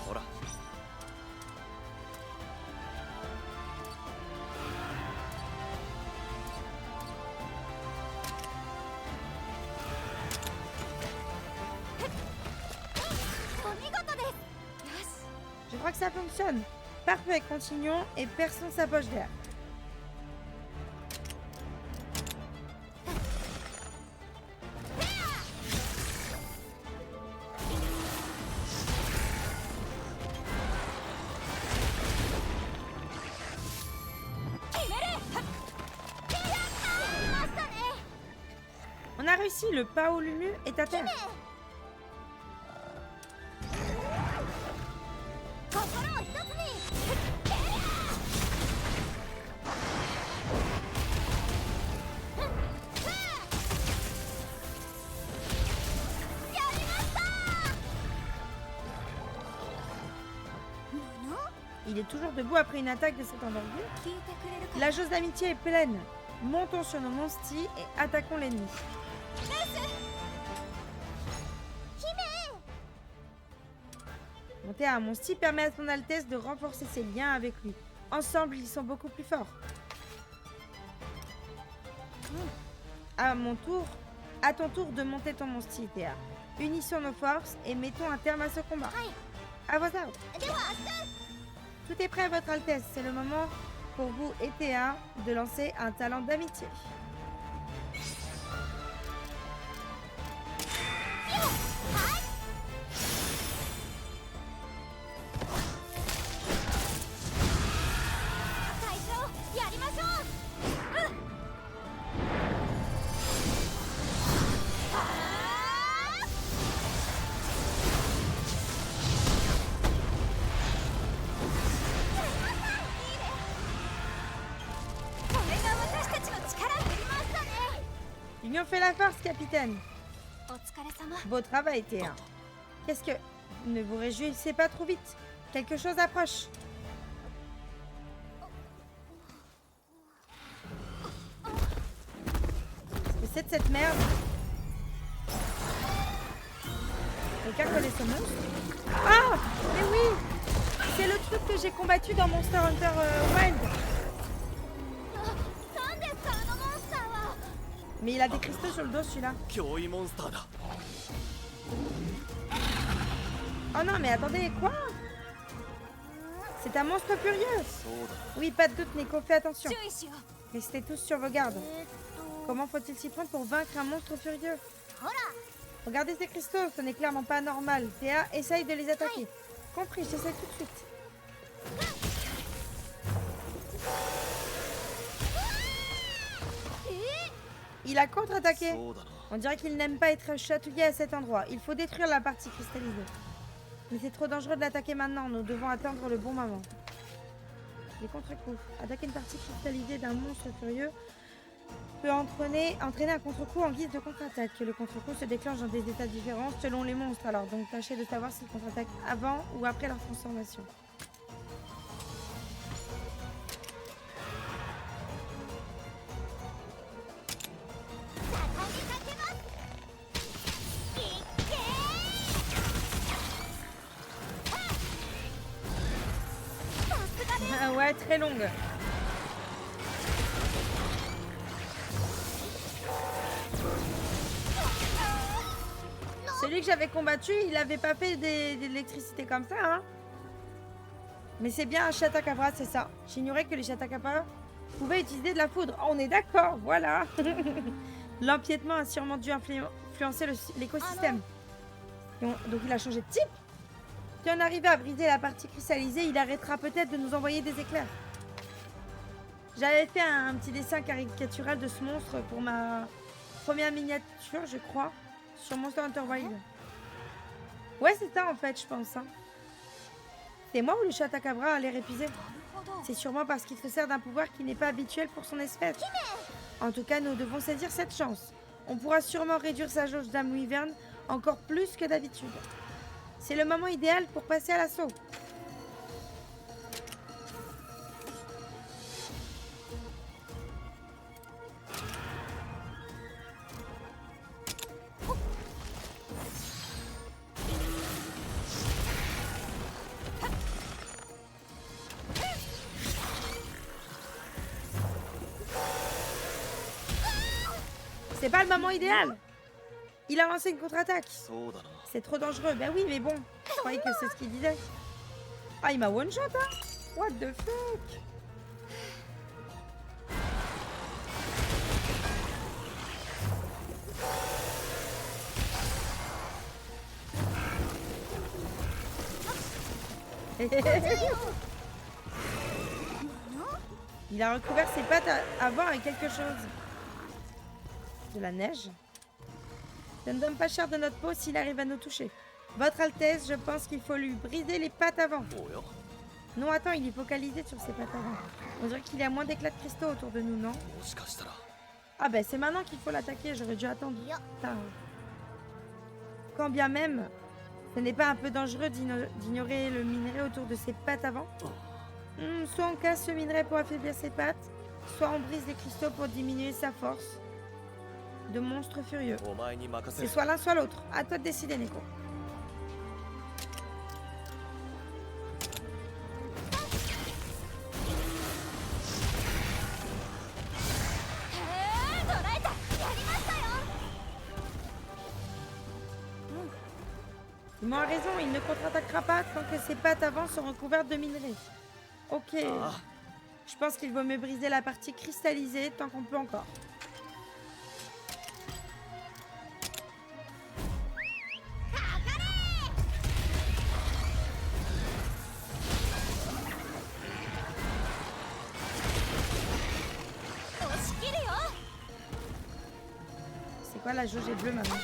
ほら。
Je crois que ça fonctionne. Parfait, continuons et perçons sa poche d'air. On a réussi, le paolumu est à terre. Il est toujours debout après une attaque de cette envergure.
う聞いてくれるか
La jauge d'amitié est pleine. Montons sur nos monstis et attaquons l'ennemi. Monter à un monsti permet à son Altesse de renforcer ses liens avec lui. Ensemble, ils sont beaucoup plus forts. À ton tour de monter ton monsti, Théa. Unissons nos forces et mettons un terme à ce combat. À vos ordres. Tout est prêt, Votre Altesse. C'est le moment pour vous et Théa de lancer un talent d'amitié. L'union fait la force, capitaine.
お疲れ様。
Beau travail, Théa. Qu'est-ce que... Ne vous réjouissez pas trop vite. Quelque chose approche. Qu'est-ce que c'est de cette merde? Quelqu'un connaît ce monstre? Ah! Mais oui! C'est le truc que j'ai combattu dans Monster Hunter Wild. Mais il a des cristaux sur le dos, celui-là.
脅威モンスターだ。
Oh non, mais attendez, quoi? C'est un monstre furieux.
そうだ。
Oui, pas de doute, Nico, fais attention.
注意しよう。
Restez tous sur vos gardes. Comment faut-il s'y prendre pour vaincre un monstre furieux? Regardez ces cristaux, ce n'est clairement pas normal. Théa, essaye de les attaquer. Compris, j'essaie tout de suite. Il a contre-attaqué.
そうだな。
On dirait qu'il n'aime pas être chatouillé à cet endroit. Il faut détruire la partie cristallisée. Mais c'est trop dangereux de l'attaquer maintenant. Nous devons attendre le bon moment. Les contre-coups. Attaquer une partie cristallisée d'un monstre furieux peut entraîner un contre-coup en guise de contre-attaque. Le contre-coup se déclenche dans des états différents selon les monstres. Alors donc tâchez de savoir s'ils contre-attaquent avant ou après leur transformation. Ah ouais, très longue. Celui que j'avais combattu, il avait pas fait d'électricité comme ça, hein. Mais c'est bien un Chatakabra, c'est ça. J'ignorais que les Chatakabras pouvaient utiliser de la foudre. Oh, on est d'accord, voilà. L'empiètement a sûrement dû influencer l'écosystème. Donc il a changé de type. Si on arrivait à briser la partie cristallisée, il arrêtera peut-être de nous envoyer des éclairs. J'avais fait un petit dessin caricatural de ce monstre pour ma première miniature, je crois, sur Monster Hunter Wild. Ouais, c'est ça en fait, je pense. Hein. C'est moi ou le Chatakabra a l'air épuisé? C'est sûrement parce qu'il se sert d'un pouvoir qui n'est pas habituel pour son espèce. En tout cas, nous devons saisir cette chance. On pourra sûrement réduire sa jauge d'âme wyvern encore plus que d'habitude. C'est le moment idéal pour passer à l'assaut. C'est pas le moment idéal. Il a lancé une contre-attaque.
そうだな。
C'est trop dangereux. Ben oui, mais bon. Je croyais que c'est ce qu'il disait. Ah, il m'a one-shot, hein. What the fuck. Il a recouvert ses pattes avant avec quelque chose. De la neige. Ça ne donne pas cher de notre peau s'il arrive à nous toucher. Votre Altesse, je pense qu'il faut lui briser les pattes avant.
おうよ。
Non, attends, il est focalisé sur ses pattes avant. On dirait qu'il y a moins d'éclats de cristaux autour de nous, non?
もしかしたら。
Ah ben c'est maintenant qu'il faut l'attaquer, j'aurais dû attendre. Putain. Quand bien même, ce n'est pas un peu dangereux d'ignorer le minerai autour de ses pattes avant? Soit on casse le minerai pour affaiblir ses pattes, soit on brise les cristaux pour diminuer sa force. De monstres furieux.
お前に任せ
C'est
る。
soit l'un soit l'autre. À toi de décider, Neko. Il a raison, il ne contre-attaquera pas tant que ses pattes avant sont recouvertes de minerais. Ok.
Ah.
Je pense qu'il vaut mieux briser la partie cristallisée tant qu'on peut encore. C'est quoi la jauge est bleue maintenant?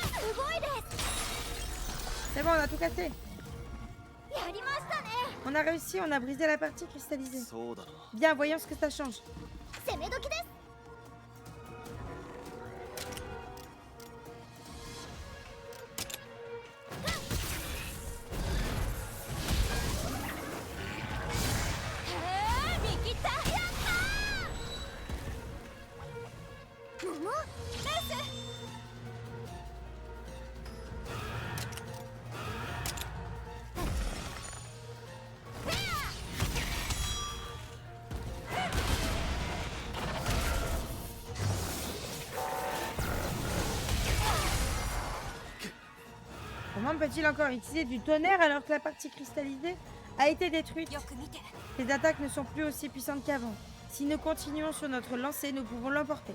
C'est bon, on a tout cassé. On a réussi, on a brisé la partie cristallisée.
そうだな。
Bien, voyons ce que ça change. Comment peut-il encore utiliser du tonnerre alors que la partie cristallisée a été détruite?
よく見て。
Ses attaques ne sont plus aussi puissantes qu'avant. Si nous continuons sur notre lancée, nous pouvons l'emporter.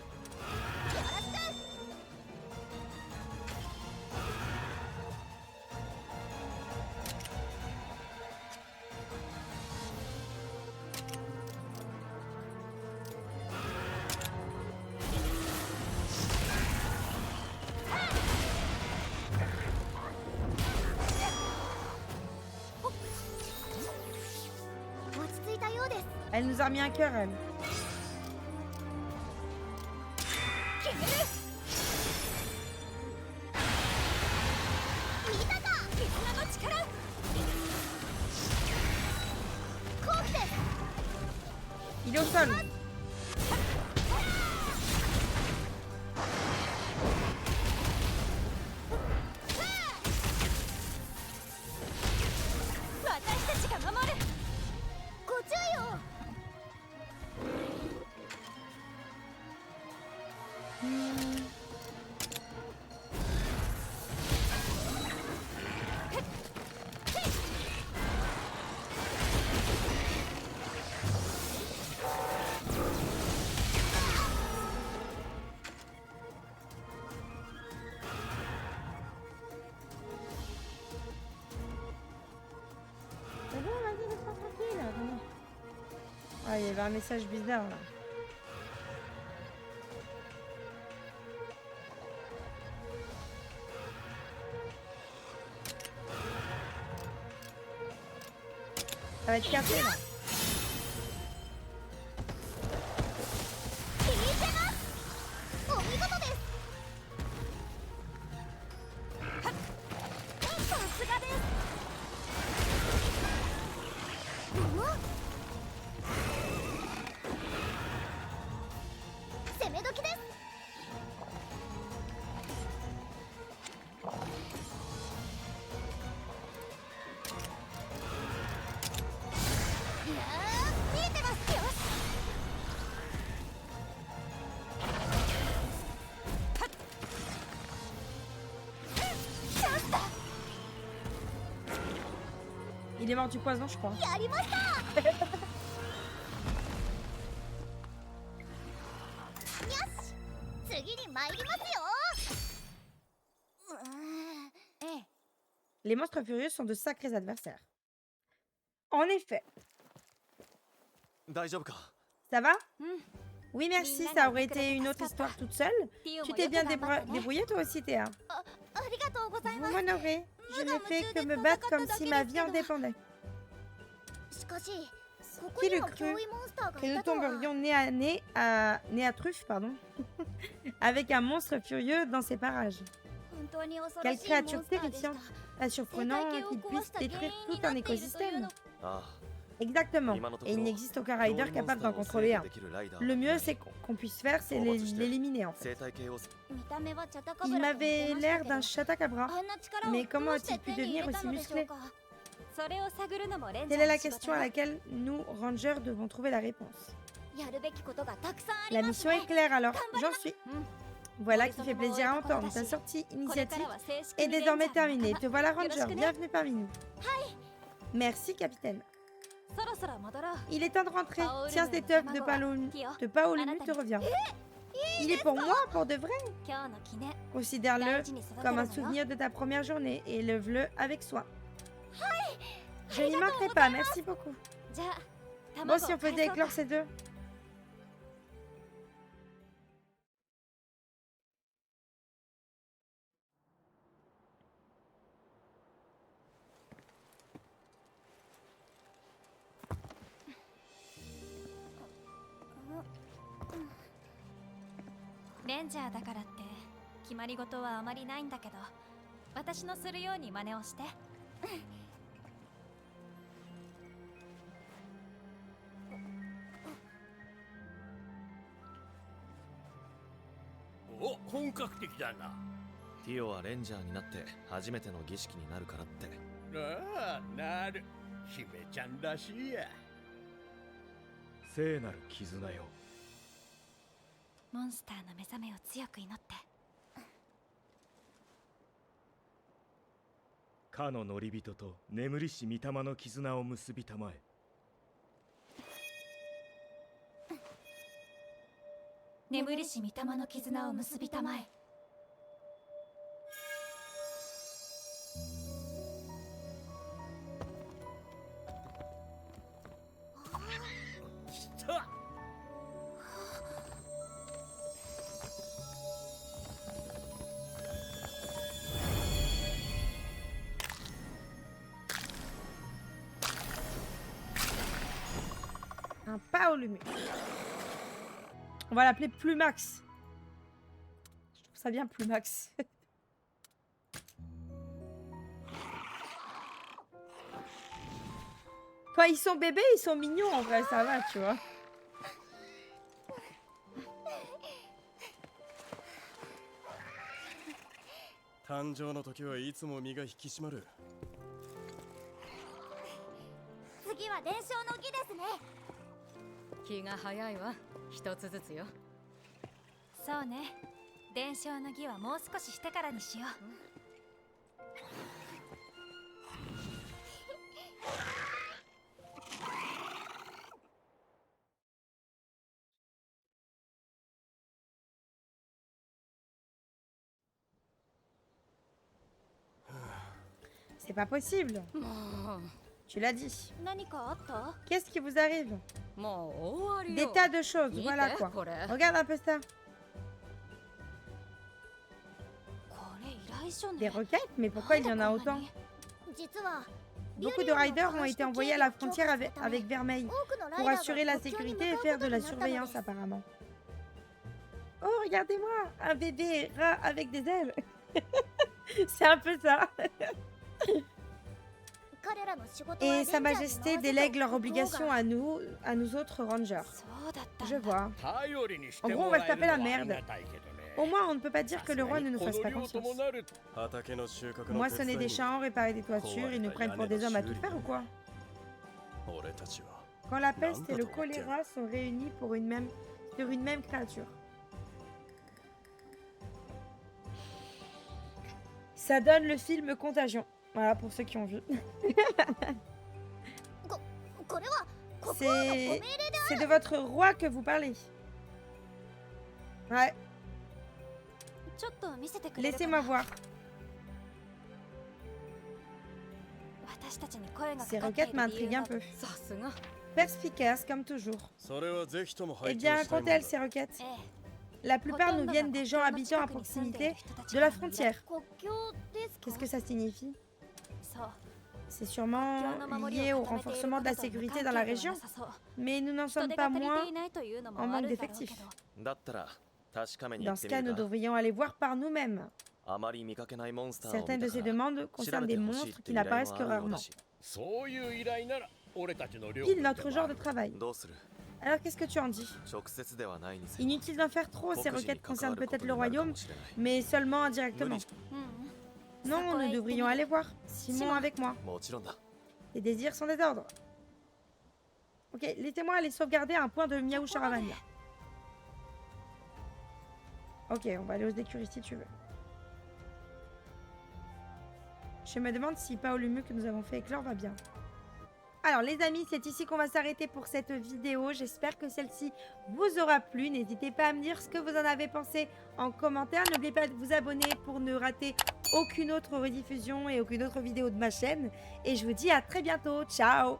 Elle nous a mis un cœur, elle. Il est au sol. Ah, il y avait un message bizarre là. Ça va être cassé là. Il est mort du poison, je crois. Les monstres furieux sont de sacrés adversaires. En effet.
大丈夫か
Ça va?
うん。
Oui, merci, ça aurait été une autre histoire toute seule. Tu t'es bien débrouillé toi aussi, Théa. Vous m'honorez. Je n'ai fait que me battre comme si ma vie en dépendait. Qui l'eût cru que nous tomberions nez à truffe, pardon, avec un monstre furieux dans ces parages. Quelle créature terrifiante, pas surprenant qu'il puisse détruire tout un écosystème.
ああ
Exactement, et il n'existe aucun rider capable d'en contrôler un. Le mieux c'est qu'on puisse faire, c'est l'éliminer en fait.
生態系を
Il m'avait l'air d'un chatacabra, mais comment a-t-il pu devenir aussi musclé?
それを探るのもレンジャ
Telle
ー
est
の
la
仕事
question à laquelle nous, rangers, devons trouver la réponse.
やるべきことがたくさんあり
La
ます
mission
ね
est claire alors, j'en suis.
うん
Voilà qui fait plaisir à entendre. Ta sortie
これか
initiatique
らは正式
est
にレンジャー
désormais
の
terminée.
仲
Te voilà
よろし
ranger,
くね
bienvenue parmi nous. Merci capitaine.
そろそろ戻ろう
Il est temps de rentrer.
Paolo
Tiens,
Lune,
cet œuf de
Tamago, Tio,
Paolunu te revient. Il est pour moi, pour de vrai.
今日の記念
Considère-le
大事に育てる
comme
の
un
よ
souvenir de ta première journée et lève-le avec soin. Je n'y manquerai pas, merci beaucoup.
じゃあ
Bon,
卵
si
を
on faisait
返そう
éclore
か
ces deux.
「レンジャーだからって決まり事はあまりないんだけど私のするように真似をして」
お、本格的だな。
ティオはレンジャーになって初めての儀式になるからって。
ああ、なる。姫ちゃんらしいや。
聖なる絆よ。
モンスターの目覚めを強く祈って
かの乗り人と眠りし御霊の絆を結びたまえ。
眠りし御霊の絆を結びたまえ。
来た。
Un Paolumu. On va l'appeler Plumax. Je trouve ça bien Plumax. Quand ils sont bébés, ils sont mignons en vrai, ça va, tu vois.
«気が早いわ。一つずつよ。
そうね。伝承の儀はもう少ししてからにしよう。
C'est pas possible.
もう
Tu l'as dit.
何かあった？
Qu'est-ce qui vous arrive?
もう終わり
Des
よ。
tas de choses,
見て
voilà quoi.
これ。
Regarde un peu ça.
これ依頼書
Des
ね。
requêtes? Mais pourquoi il y en a autant?
実は
Beaucoup de riders ont été envoyés à la frontière avec Vermeil pour assurer la sécurité et faire de la surveillance apparemment. Oh, regardez-moi, un bébé rat avec des ailes. C'est un peu ça. Et Sa Majesté délègue leur obligation à nous autres rangers.
そうだったん
Je
だ。
vois.
頼りにして
En gros,
も
on va
ら
se
える
taper la
のはあり
merde.
がたいけどね。
Au moins, on ne peut pas dire que le roi ne nous fasse pas
この領と
confiance.
もなる
Moissonner des champs, réparer des toitures, ils nous prennent pour des hommes à tout faire ou quoi? Quand la peste et le choléra sont réunis sur une même créature. Ça donne le film Contagion. Voilà pour ceux qui ont vu. C'est de votre roi que vous parlez. Ouais,
ちょっと見せてくれるか
laissez-moi
な。
voir.
私たちに声がか
Ces
かってい
requêtes
る理由
m'intriguent
な
un
ど
peu.
さすが。
Perspicace comme toujours.
それはぜひとも
Eh
拝見
bien,
したいもん
qu'ont-elles
だ
ces requêtes?
ええ。
La plupart nous viennent des gens habitant à proximité de la frontière.
国境ですか
Qu'est-ce que ça signifie?
そう。
C'est sûrement
国境の守り
lié
を
au
固めている
renforcement de la
ことと無
sécurité
関
dans la
係で
région.
はなさそう。
Mais nous n'en
人
sommes
手
pas
が足り
moins
ていないというのも
en
あ
manque
るんだろうけ
d'effectifs.
ど。
だったら確かめに
Dans
行っ
ce
て
cas,
み
nous
るか
devrions aller voir par nous-mêmes.
あまり見かけないモンスターを見
Certaines de
たか
ces
ら
demandes
調
concernent
べ
des
てほしい
monstres
って
qui
依頼
n'apparaissent
も
que
あるよう
rarement.
だし
そういう依頼なら俺たちの領
Pile notre genre de travail.
どうする
Alors qu'est-ce que tu en dis?
直接ではないにせよ
Inutile d'en faire trop, ces
国事に
requêtes
関わ
concernent
るこ
peut-être
と
le
になるか
royaume,
もしれない
mais seulement indirectement.
うんうん。
Non, nous devrions aller voir. Simon avec moi.
もちろんだ
Les désirs sont des ordres. Ok, laissez-moi aller sauvegarder un point de Miaou Charavania. Ok, on va aller aux écuries si tu veux. Je me demande si Paolumu que nous avons fait éclore va bien. Alors les amis, c'est ici qu'on va s'arrêter pour cette vidéo. J'espère que celle-ci vous aura plu. N'hésitez pas à me dire ce que vous en avez pensé en commentaire. N'oubliez pas de vous abonner pour ne rater aucune autre rediffusion et aucune autre vidéo de ma chaîne. Et je vous dis à très bientôt. Ciao!